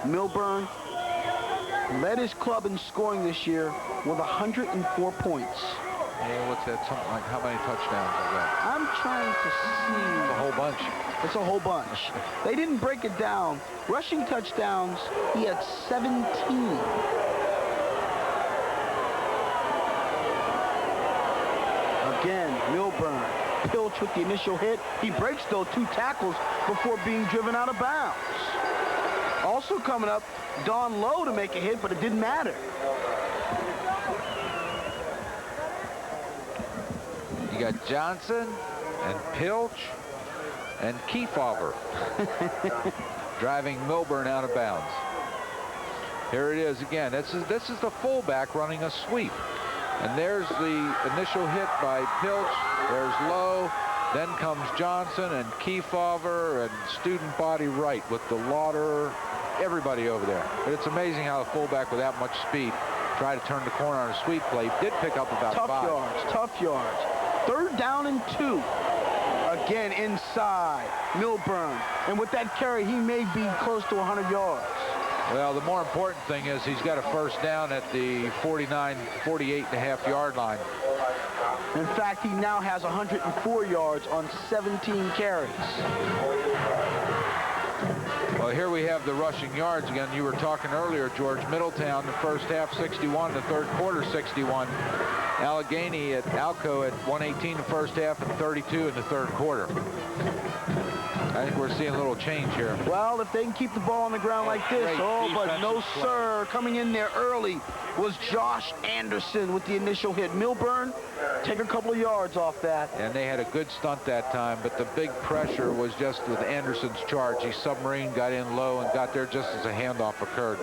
Milburn led his club in scoring this year with 104 points. Yeah, what's that? Something like how many touchdowns is that? I'm trying to see. It's a whole bunch. It's a whole bunch. They didn't break it down. Rushing touchdowns, he had 17. Again, Milburn, Pilch with the initial hit. He breaks, though, 2 tackles before being driven out of bounds. Also coming up, Don Lowe to make a hit, but it didn't matter. You got Johnson and Pilch and Kefauver driving Milburn out of bounds. Here it is again. This is the fullback running a sweep. And there's the initial hit by Pilch. There's Lowe. Then comes Johnson and Kefauver and student body right with the Lauder, everybody over there. But it's amazing how the fullback with that much speed tried to turn the corner on a sweep play. Did pick up about 5. Tough yards. Third down and 2. Again inside, Milburn. And with that carry, he may be close to 100 yards. Well, the more important thing is he's got a first down at the 48.5 yard line. In fact, he now has 104 yards on 17 carries. Well, here we have the rushing yards again. You were talking earlier, George. Middletown, the first half 61, the third quarter 61. Allegheny at Alco at 118 the first half and 32 in the third quarter. I think we're seeing a little change here. Well, if they can keep the ball on the ground like this. Oh, but no, sir. Coming in there early was Josh Anderson with the initial hit. Milburn, take a couple of yards off that. And they had a good stunt that time, but the big pressure was just with Anderson's charge. He submarine got in low and got there just as a handoff occurred.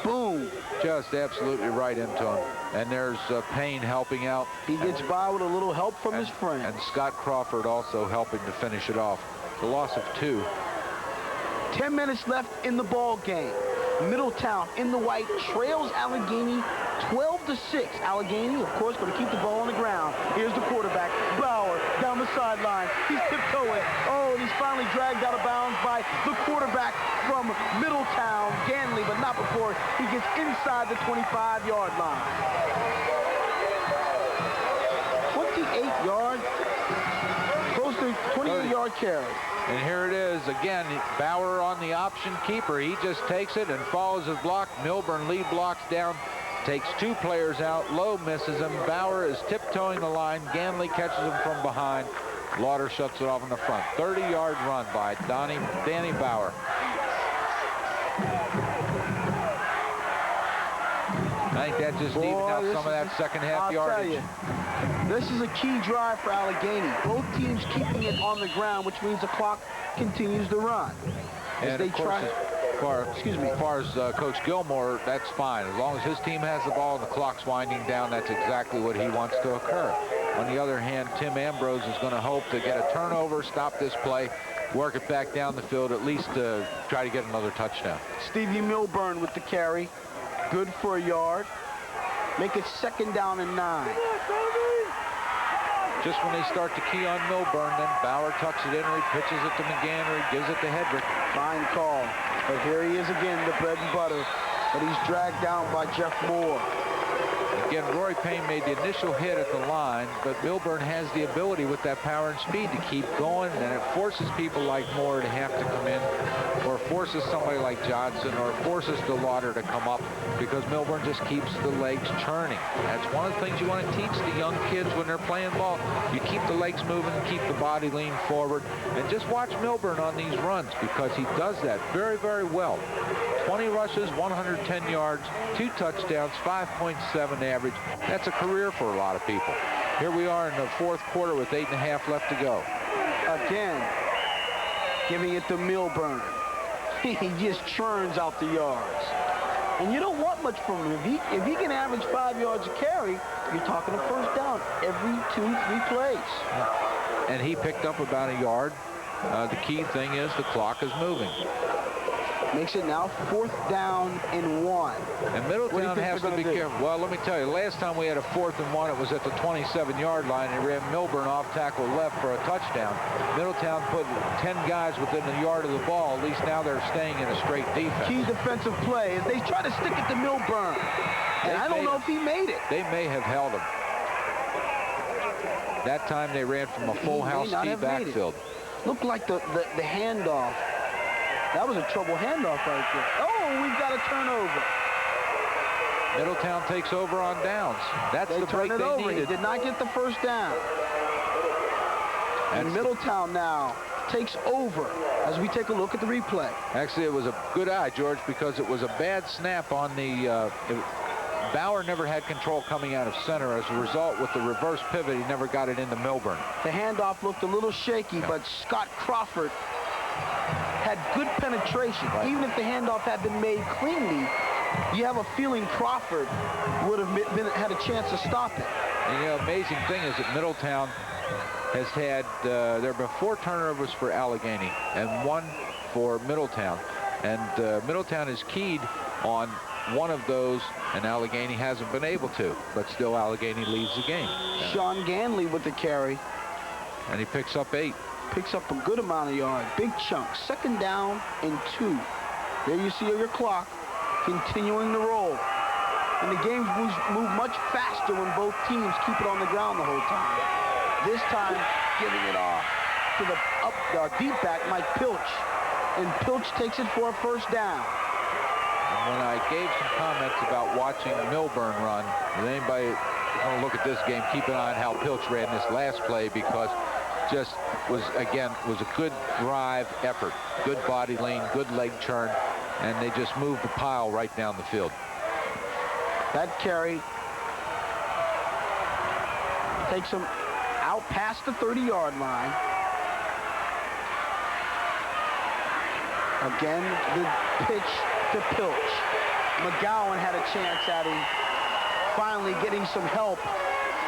Boom. Just absolutely right into him. And there's Payne helping out. He gets by with a little help from his friend. And Scott Crawford also helping to finish it off. The loss of 2. 10 minutes left in the ball game. Middletown in the white trails Allegheny 12-6. Allegheny, of course, going to keep the ball on the ground. Here's the quarterback, Bauer, down the sideline. He's tiptoeing. Oh, and he's finally dragged out of bounds by the quarterback from Middletown, Ganley, but not before he gets inside the 25-yard line. 28 yards, close to 28-yard carry. And here it is again. Bauer on the option keeper. He just takes it and follows his block. Milburn lead blocks down, takes two players out. Lowe misses him. Bauer is tiptoeing the line. Ganley catches him from behind. Lauder shuts it off in the front. 30-yard run by Danny Bauer. I think that just evened out some of that second half yardage. This is a key drive for Allegheny. Both teams keeping it on the ground, which means the clock continues to run. And of course, as far as Coach Gilmore, that's fine. As long as his team has the ball and the clock's winding down, that's exactly what he wants to occur. On the other hand, Tim Ambrose is going to hope to get a turnover, stop this play, work it back down the field, at least try to get another touchdown. Stevie Milburn with the carry. Good for a yard. Make it 2nd down and 9. Just when they start to key on Milburn, then Bauer tucks it in, or he pitches it to McGann, or he gives it to Hedrick. Fine call. But here he is again, the bread and butter. But he's dragged down by Jeff Moore. Again, Roy Payne made the initial hit at the line, but Milburn has the ability with that power and speed to keep going, and it forces people like Moore to have to come in, or forces somebody like Johnson, or forces the Lauder to come up, because Milburn just keeps the legs churning. That's one of the things you want to teach the young kids when they're playing ball. You keep the legs moving, keep the body lean forward, and just watch Milburn on these runs, because he does that very, very well. 20 rushes, 110 yards, 2 touchdowns, 5.7 average. That's a career for a lot of people. Here we are in the 4th quarter with 8.5 left to go. Again, giving it to Milburn. He just churns out the yards. And you don't want much from him. If he can average 5 yards a carry, you're talking a first down every 2-3 plays. And he picked up about a yard. The key thing is the clock is moving. Makes it now 4th down and 1. And Middletown has to be careful. Well, let me tell you, last time we had a 4th and 1, it was at the 27-yard line, and ran Milburn off tackle left for a touchdown. Middletown put 10 guys within the yard of the ball. At least now they're staying in a straight defense. Key defensive play is they try to stick it to Milburn. And I don't know if he made it. They may have held him. That time they ran from a full house deep backfield. Looked like the handoff. That was a trouble handoff right there. Oh, we've got a turnover. Middletown takes over on downs. That's the break they needed. He did not get the first down. And Middletown now takes over as we take a look at the replay. Actually, it was a good eye, George, because it was a bad snap on the... Bauer never had control coming out of center. As a result, with the reverse pivot, he never got it into Milburn. The handoff looked a little shaky, but Scott Crawford had good penetration. Right. Even if the handoff had been made cleanly, you have a feeling Crawford would have had a chance to stop it. And, you know, amazing thing is that Middletown has had, there have been 4 turnovers for Allegheny and 1 for Middletown. And Middletown is keyed on one of those, and Allegheny hasn't been able to. But still, Allegheny leads the game. Sean Ganley with the carry. And he picks up 8. Picks up a good amount of yards. Big chunk. 2nd down and 2. There you see your clock continuing to roll. And the game move much faster when both teams keep it on the ground the whole time. This time, giving it off to the deep back, Mike Pilch. And Pilch takes it for a first down. And when I gave some comments about watching Milburn run, if anybody want to look at this game, keep an eye on how Pilch ran this last play, because just was a good drive effort, good body lean, good leg churn, and they just moved the pile right down the field. That carry takes him out past the 30-yard line. Again, the pitch to Pilch. McGowan had a chance at him, finally getting some help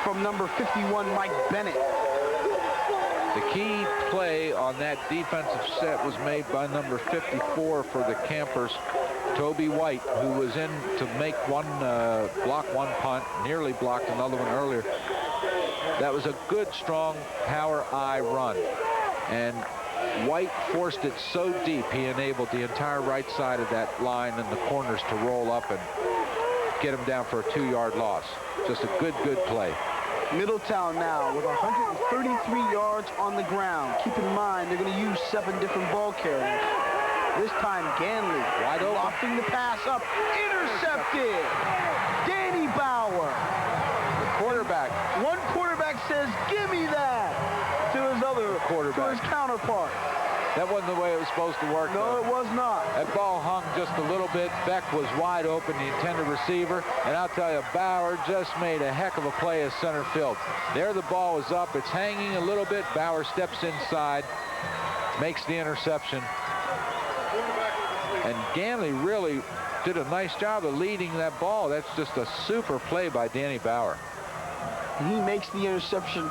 from number 51, Mike Bennett. The key play on that defensive set was made by number 54 for the Campers, Toby White, who was in to make block one punt, nearly blocked another one earlier. That was a good, strong power eye run. And White forced it so deep, he enabled the entire right side of that line and the corners to roll up and get him down for a 2-yard loss. Just a good play. Middletown now with 133 yards on the ground. Keep in mind, they're going to use 7 different ball carriers. This time, Ganley wide open, lofting the pass up, intercepted. Danny Bauer. The quarterback. One quarterback says, "Give me that," to his other quarterback, to his counterpart. That wasn't the way it was supposed to work. No, it was not. That ball hung just a little bit. Beck was wide open, the intended receiver. And I'll tell you, Bauer just made a heck of a play as center field. There the ball is up. It's hanging a little bit. Bauer steps inside, makes the interception. And Ganley really did a nice job of leading that ball. That's just a super play by Danny Bauer. He makes the interception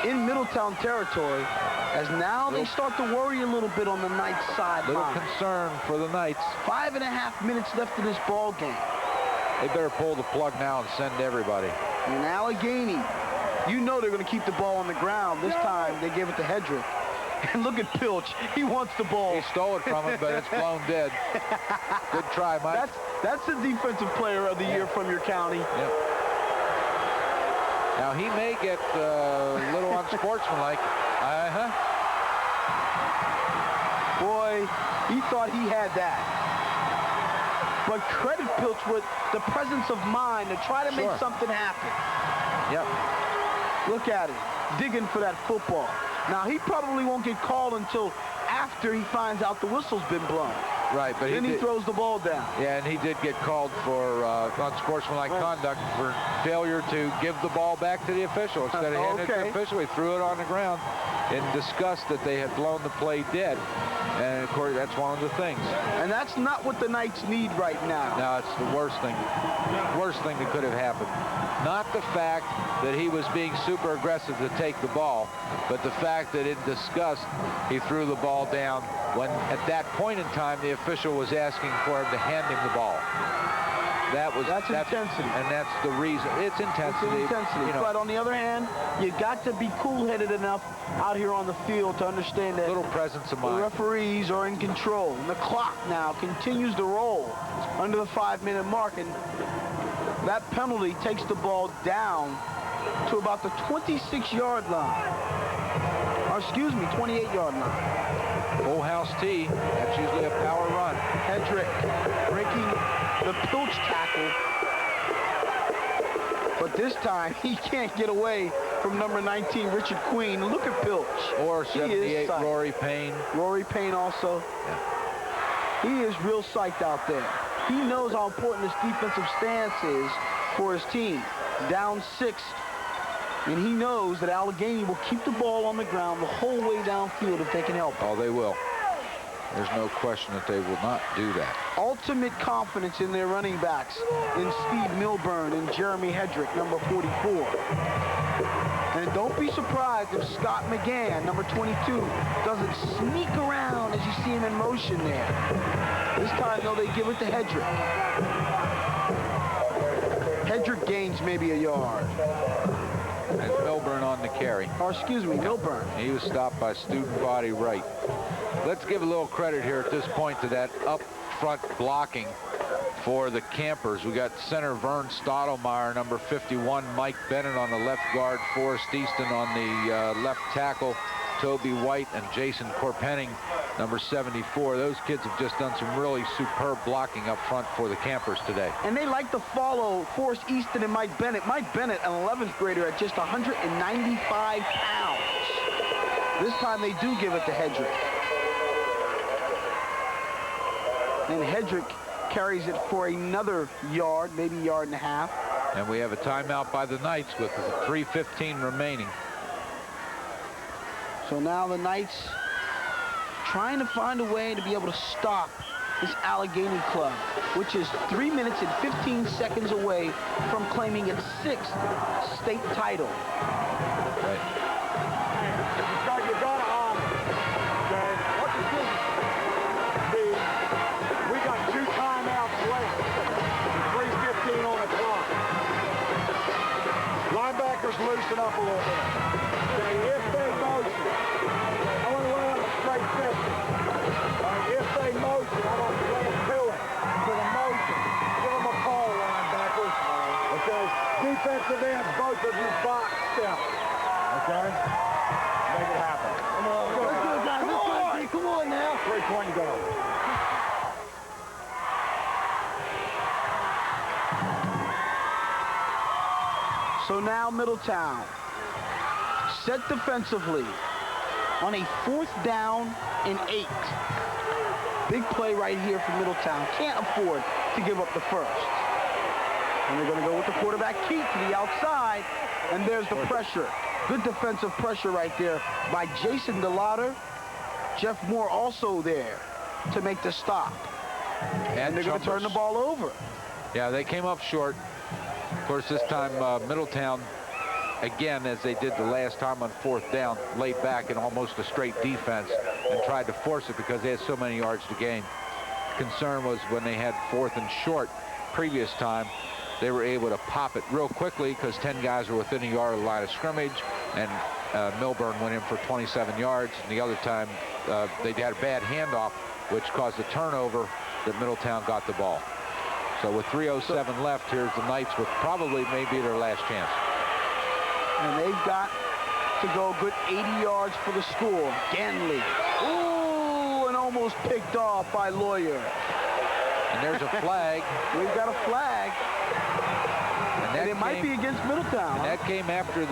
in Middletown territory, as now they start to worry a little bit on the Knights side. Little concern for the Knights. 5.5 minutes left in this ball game. They better pull the plug now and send everybody. And Allegheny, you know they're going to keep the ball on the ground. This time they gave it to Hedrick. And look at Pilch. He wants the ball. He stole it from him, but it's blown dead. Good try, Mike. That's the defensive player of the year from your county. Yep. Now he may get a little unsportsmanlike. Boy, he thought he had that. But credit Pilch with the presence of mind to try to make something happen. Yep. Look at him, digging for that football. Now, he probably won't get called until after he finds out the whistle's been blown. Right, but then he throws the ball down. Yeah, and he did get called for unsportsmanlike conduct for failure to give the ball back to the official. Instead of handing it to the official, he threw it on the ground in disgust that they had blown the play dead. And, of course, that's one of the things. And that's not what the Knights need right now. No, it's the worst thing that could have happened. Not the fact that he was being super aggressive to take the ball, but the fact that in disgust he threw the ball down when at that point in time the official was asking for him to hand him the ball. That's intensity. And that's the reason. It's intensity. It's intensity. You know. But on the other hand, you got to be cool-headed enough out here on the field to understand that little presence of mind. The referees are in control. And the clock now continues to roll under the 5-minute mark. And that penalty takes the ball down to about the 26-yard line. Or excuse me, 28-yard line. Full house tee. That's usually a power run. Hedrick breaking the Pilch tackle. But this time, he can't get away from number 19, Richard Queen. Look at Pilch. Or 78, Rory Payne. Rory Payne also. Yeah. He is real psyched out there. He knows how important this defensive stance is for his team. Down 6. And he knows that Allegheny will keep the ball on the ground the whole way downfield if they can help. Oh, they will. There's no question that they will not do that. Ultimate confidence in their running backs in Steve Milburn and Jeremy Hedrick, number 44. And don't be surprised if Scott McGann, number 22, doesn't sneak around as you see him in motion there. This time, though, they give it to Hedrick. Hedrick gains maybe a yard. And Milburn on the carry. Or excuse me, Milburn. He was stopped by student body right. Let's give a little credit here at this point to that up front blocking for the Campers. We got center Vern Stottlemyre, number 51, Mike Bennett on the left guard, Forrest Easton on the left tackle, Toby White and Jason Korpenning, number 74. Those kids have just done some really superb blocking up front for the Campers today. And they like to follow Forrest Easton and Mike Bennett. Mike Bennett, an 11th grader at just 195 pounds. This time they do give it to Hedrick. And Hedrick carries it for another yard, maybe yard and a half. And we have a timeout by the Knights with 3:15 remaining. So now the Knights trying to find a way to be able to stop this Allegheny club, which is 3 minutes and 15 seconds away from claiming its 6th state title. Right. Loosen up a little bit. Okay, if they motion, I want to defensive end, both of you box step. Okay? Make it happen. Come on, let's go, guys. Come on now. 3:20 to go. So now Middletown set defensively on a 4th down and 8. Big play right here for Middletown. Can't afford to give up the first. And they're going to go with the quarterback Keith to the outside. And there's the pressure. Good defensive pressure right there by Jason DeLauder. Jeff Moore also there to make the stop. And they're going to turn the ball over. Yeah, they came up short. Of course, this time Middletown, again, as they did the last time on 4th down, laid back in almost a straight defense and tried to force it because they had so many yards to gain. Concern was when they had 4th and short previous time, they were able to pop it real quickly because 10 guys were within a yard of the line of scrimmage, and Milburn went in for 27 yards. And the other time, they had a bad handoff, which caused a turnover that Middletown got the ball. So with 3:07 left, here's the Knights with probably maybe their last chance. And they've got to go a good 80 yards for the score. Ganley. Ooh, and almost picked off by Lawyer. And there's a flag. We've got a flag. And it might be against Middletown. And that came after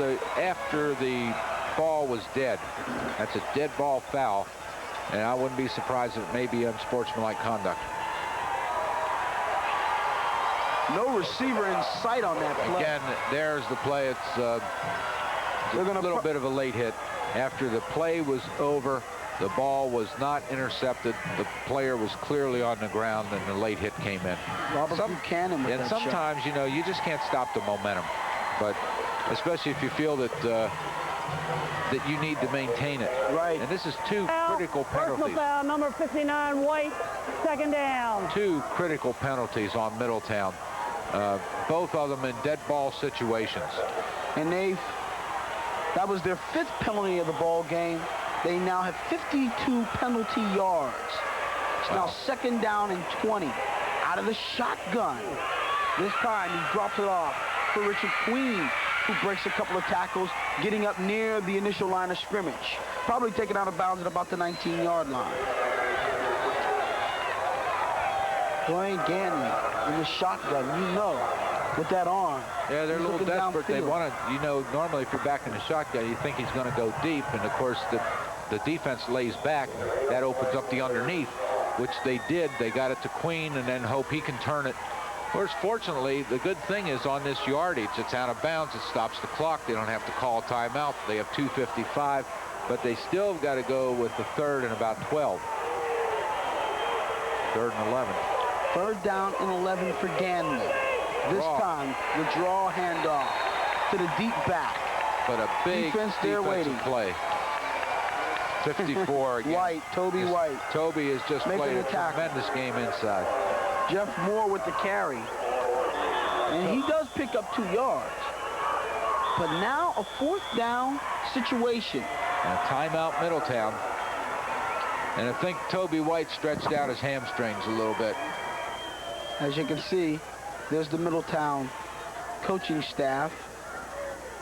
the ball was dead. That's a dead ball foul. And I wouldn't be surprised if it may be unsportsmanlike conduct. No receiver in sight on that play. Again, there's the play. It's a little bit of a late hit. After the play was over, the ball was not intercepted. The player was clearly on the ground, and the late hit came in. Robert Buchanan with and that sometimes, you know, you just can't stop the momentum. But especially if you feel that that you need to maintain it. Right. And this is 2 critical penalties. Personal foul, number 59, White, 2nd down. 2 critical penalties on Middletown. Both of them in dead ball situations. And that was their 5th penalty of the ball game. They now have 52 penalty yards. It's now 2nd down and 20. Out of the shotgun. This time he drops it off for Richard Queen, who breaks a couple of tackles, getting up near the initial line of scrimmage. Probably taken out of bounds at about the 19-yard line. Brian Ganley in the shotgun, you know, with that arm. Yeah, they're a little desperate. They downfield. want to, you know, normally if you're back in the shotgun, you think he's going to go deep. And, of course, the defense lays back. That opens up the underneath, which they did. They got it to Queen and then hope he can turn it. Of course, fortunately, the good thing is on this yardage, it's out of bounds. It stops the clock. They don't have to call a timeout. They have 2:55, but they still got to go with the 3rd and about 12. 3rd and 11. 3rd down and 11 for Ganley. This time, the draw handoff to the deep back. But a big defense there waiting. Play. 54 again. White, Toby White. Toby has just played a tremendous game inside. Jeff Moore with the carry. And he does pick up 2 yards. But now a 4th down situation. And a timeout Middletown. And I think Toby White stretched out his hamstrings a little bit. As you can see, there's the Middletown coaching staff.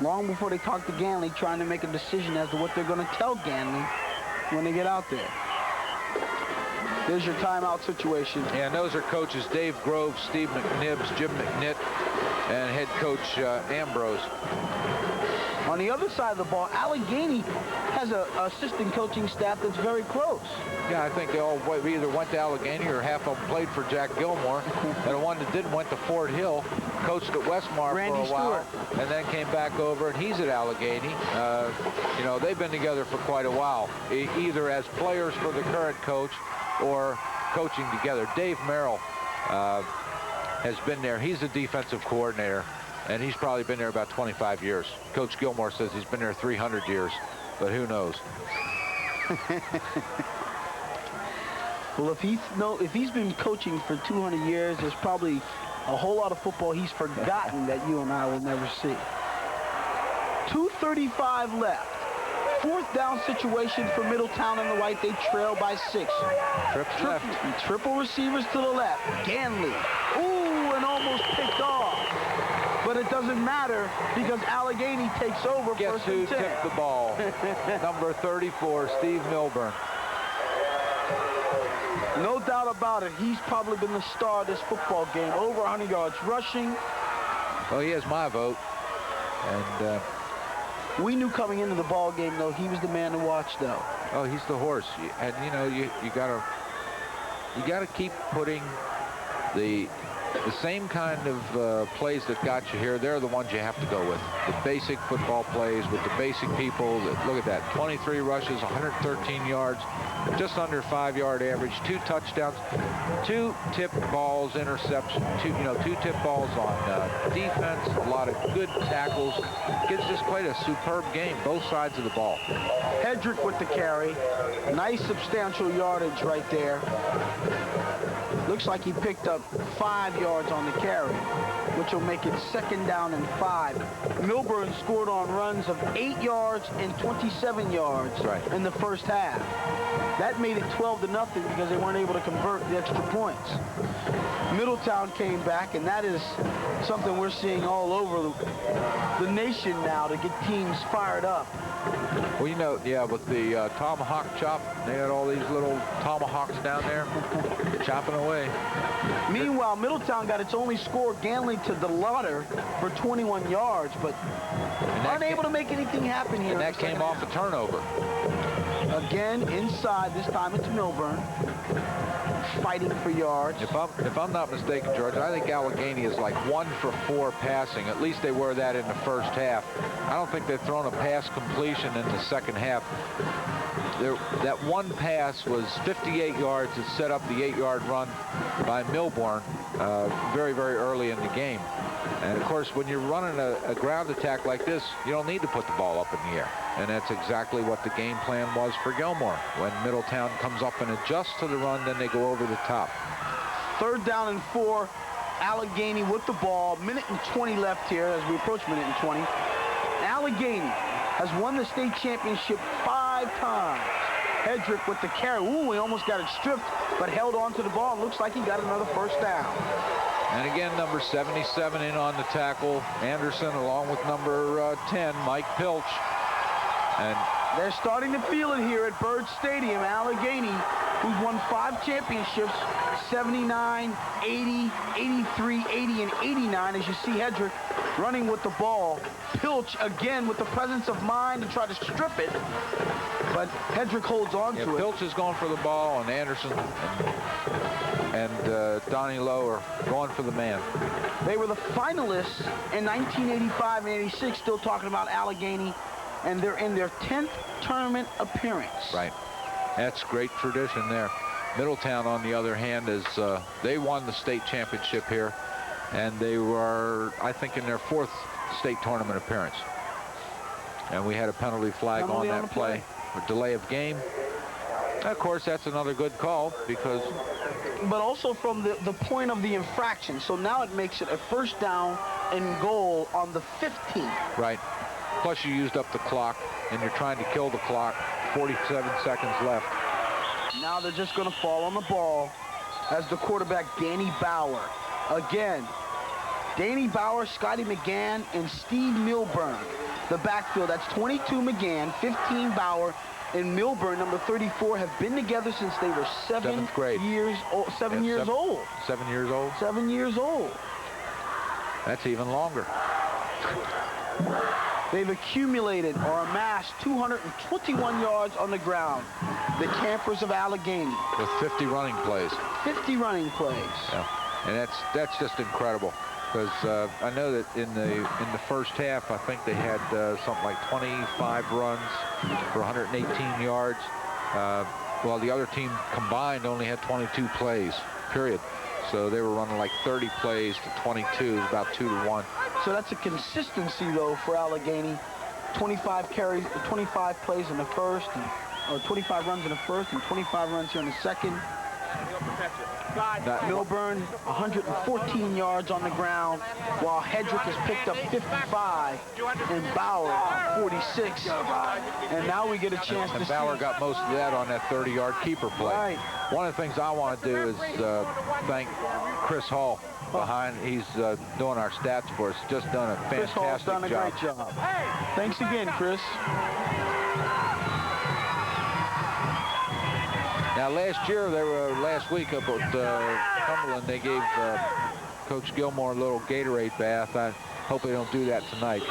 Long before they talk to Ganley, trying to make a decision as to what they're going to tell Ganley when they get out there. There's your timeout situation. And those are coaches Dave Grove, Steve McNibbs, Jim McNitt, and head coach Ambrose. On the other side of the ball, Allegheny has an assistant coaching staff that's very close. Yeah, I think they all either went to Allegheny or half of them played for Jack Gilmore. And the one that didn't went to Fort Hill, coached at Westmar for a while, and then came back over, and he's at Allegheny. You know, they've been together for quite a while, either as players for the current coach or coaching together. Dave Merrill has been there. He's a defensive coordinator, and he's probably been there about 25 years. Coach Gilmore says he's been there 300 years, but who knows? Well, if he's been coaching for 200 years, there's probably a whole lot of football he's forgotten that you and I will never see. 2:35 left. 4th down situation for Middletown and the White. They trail by 6. Triple receivers to the left. Ganley. Ooh, and almost picked off. But it doesn't doesn't matter because Allegheny takes over. Guess first and who 10. tipped the ball? Number 34, Steve Milburn. No doubt about it. He's probably been the star of this football game. Over 100 yards rushing. Well, he has my vote. And we knew coming into the ball game, though, he was the man to watch, though. oh, he's the horse. And you know, you gotta keep putting the same kind of plays that got you here. They're the ones you have to go with. The basic football plays with the basic people. Look at that, 23 rushes, 113 yards, just under 5-yard average, 2 touchdowns, 2 tip balls, interception, 2 tip balls on defense, a lot of good tackles. Gives us quite a superb game, both sides of the ball. Hedrick with the carry. Nice substantial yardage right there. Looks like he picked up 5 yards on the carry, which will make it 2nd down and 5. Milburn scored on runs of 8 yards and 27 yards in the first half. That made it 12-0 because they weren't able to convert the extra points. Middletown came back, and that is something we're seeing all over the nation now to get teams fired up. Well, you know, yeah, with the tomahawk chop, they had all these little tomahawks down there chopping away. Meanwhile, Middletown got its only score, Ganley to DeLauder for 21 yards, but unable to make anything happen here. And that came off a turnover. Again, inside, this time it's Milburn, fighting for yards. If I'm not mistaken, George, I think Allegheny is like 1 for 4 passing. At least they were that in the first half. I don't think they've thrown a pass completion in the second half. That one pass was 58 yards that set up the 8-yard run by Milburn very, very early in the game. And, of course, when you're running a ground attack like this, you don't need to put the ball up in the air. And that's exactly what the game plan was for Gilmore. When Middletown comes up and adjusts to the run, then they go over the top. 3rd down and 4. Allegheny with the ball. 1:20 left here as we approach 1:20. Allegheny has won the state championship 5 times. Hedrick with the carry. Ooh, he almost got it stripped, but held on to the ball. Looks like he got another first down. And again, number 77 in on the tackle. Anderson along with number 10, Mike Pilch. And they're starting to feel it here at Byrd Stadium. Allegheny, who's won 5 championships, 79, 80, 83, 80, and 89, as you see Hedrick running with the ball. Pilch again with the presence of mind to try to strip it, but Hedrick holds on to it. Pilch is going for the ball, and Anderson and Donnie Lowe are going for the man. They were the finalists in 1985 and 86, still talking about Allegheny, and they're in their 10th tournament appearance. Right. That's great tradition there. Middletown, on the other hand, is they won the state championship here, and they were, I think, in their 4th state tournament appearance. And we had a penalty flag on that play for delay of game. And of course, that's another good call because... But also from the point of the infraction. So now it makes it a 1st down and goal on the 15. Right. Plus you used up the clock, and you're trying to kill the clock. 47 seconds left. Now they're just going to fall on the ball as the quarterback, Danny Bauer. Again, Danny Bauer, Scotty McGann, and Steve Milburn. The backfield, that's 22 McGann, 15 Bauer, and Milburn, number 34, have been together since they were 7 years old. 7 years old. 7 years old? 7 years old. That's even longer. They've accumulated or amassed 221 yards on the ground. The Campers of Allegheny. With 50 running plays. 50 running plays. Yeah. And that's just incredible. Because I know that in the first half, I think they had something like 25 runs for 118 yards. While the other team combined only had 22 plays, period. So they were running like 30 plays to 22, about 2-to-1. So that's a consistency, though, for Allegheny. 25 carries, 25 plays in the first, or 25 runs in the first, and 25 runs here in the second. Milburn, 114 yards on the ground, while Hedrick has picked up 55 and Bauer 46. And now we get a chance to see. And Bauer got most of that on that 30-yard keeper play. Right. One of the things I want to do is thank Chris Hall behind. He's doing our stats for us. Just done a fantastic job. Chris Hall's done a great job. Thanks again, Chris. Now, last week up at Cumberland, they gave Coach Gilmore a little Gatorade bath. I hope they don't do that tonight.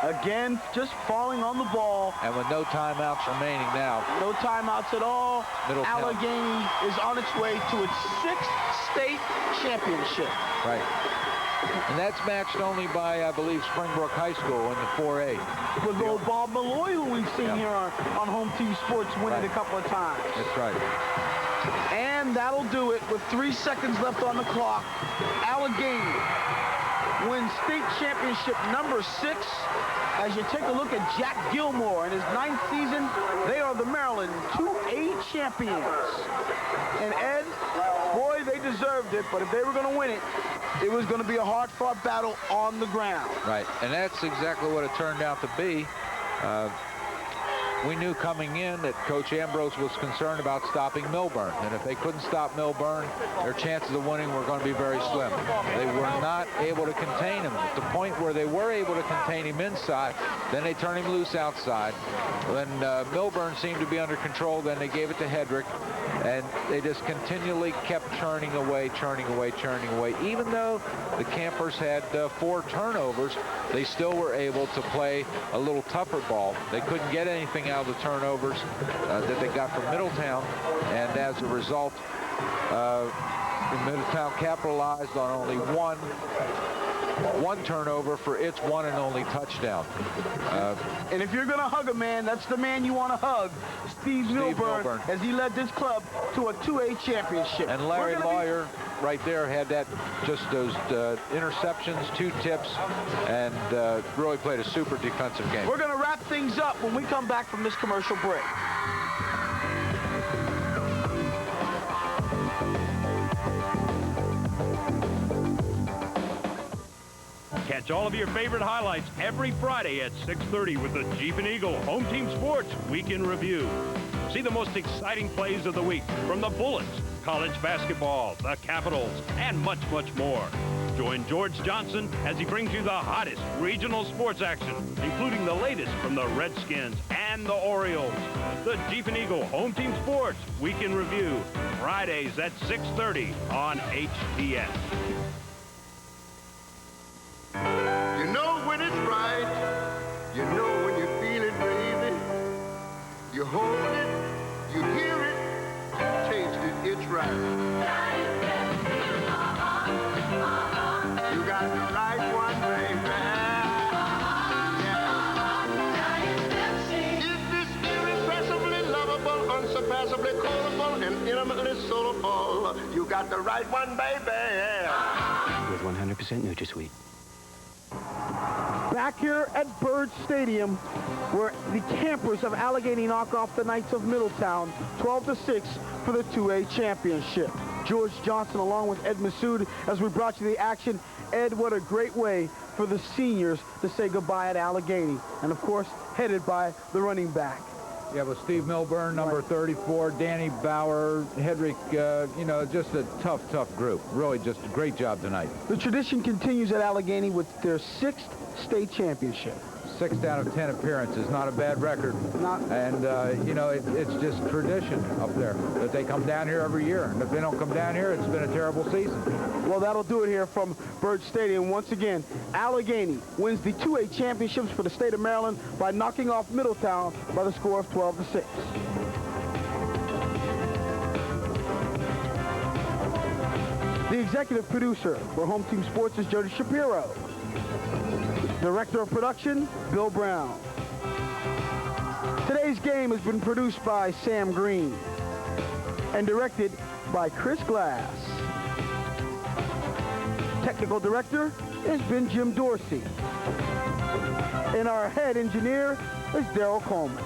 Again, just falling on the ball. And with no timeouts remaining now. No timeouts at all. Middletown. Allegheny is on its way to its 6th state championship. Right. And that's matched only by, I believe, Springbrook High School in the 4A. With old Bob Malloy, who we've seen here on Home Team Sports, win it a couple of times. That's right. And that'll do it with 3 seconds left on the clock. Allegheny wins state championship number 6. As you take a look at Jack Gilmore in his 9th season, they are the Maryland 2A champions. And Ed, boy, they deserved it, but if they were going to win it, it was going to be a hard-fought battle on the ground. Right, and that's exactly what it turned out to be. We knew coming in that Coach Ambrose was concerned about stopping Milburn, and if they couldn't stop Milburn, their chances of winning were going to be very slim. They were not able to contain him. At the point where they were able to contain him inside, then they turned him loose outside. When Milburn seemed to be under control, then they gave it to Hedrick, and they just continually kept churning away. Even though the Campers had 4 turnovers, they still were able to play a little tougher ball. They couldn't get anything out of the turnovers that they got from Middletown, and as a result, Middletown capitalized on only one turnover for its one and only touchdown. And if you're going to hug a man, that's the man you want to hug, Steve Milburn, as he led this club to a 2A championship. And Larry Lawyer right there had just those interceptions, 2 tips, and really played a super defensive game. We're going to wrap things up when we come back from this commercial break. Catch all of your favorite highlights every Friday at 6:30 with the Jeep and Eagle Home Team Sports Week in Review. See the most exciting plays of the week from the Bullets, college basketball, the Capitals, and much, much more. Join George Johnson as he brings you the hottest regional sports action, including the latest from the Redskins and the Orioles. The Jeep and Eagle Home Team Sports Week in Review, Fridays at 6:30 on HTS. You know when it's right, you know when you feel it, baby. You hold it, you hear it, you taste it, it's right. You got the right one, baby. Yeah. Is this irrepressibly lovable, unsurpassably callable, and intimately soulful? You got the right one, baby. With 100% NutraSweet. Back here at Byrd Stadium, where the Campers of Allegheny knock off the Knights of Middletown 12-6 for the 2A championship. George Johnson along with Ed Massoud as we brought you the action. Ed, what a great way for the seniors to say goodbye at Allegheny. And of course, headed by the running back. Yeah, with Steve Milburn, number 34, Danny Bauer, Hedrick, just a tough group. Really just a great job tonight. The tradition continues at Allegheny with their 6th state championship. 6 out of 10 appearances, not a bad record. And, it's just tradition up there that they come down here every year. And if they don't come down here, it's been a terrible season. Well, that'll do it here from Byrd Stadium. Once again, Allegheny wins the 2A championships for the state of Maryland by knocking off Middletown by the score of 12-6. The executive producer for Home Team Sports is Jody Shapiro. Director of production, Bill Brown. Today's game has been produced by Sam Green and directed by Chris Glass. Technical director has been Jim Dorsey. And our head engineer is Daryl Coleman.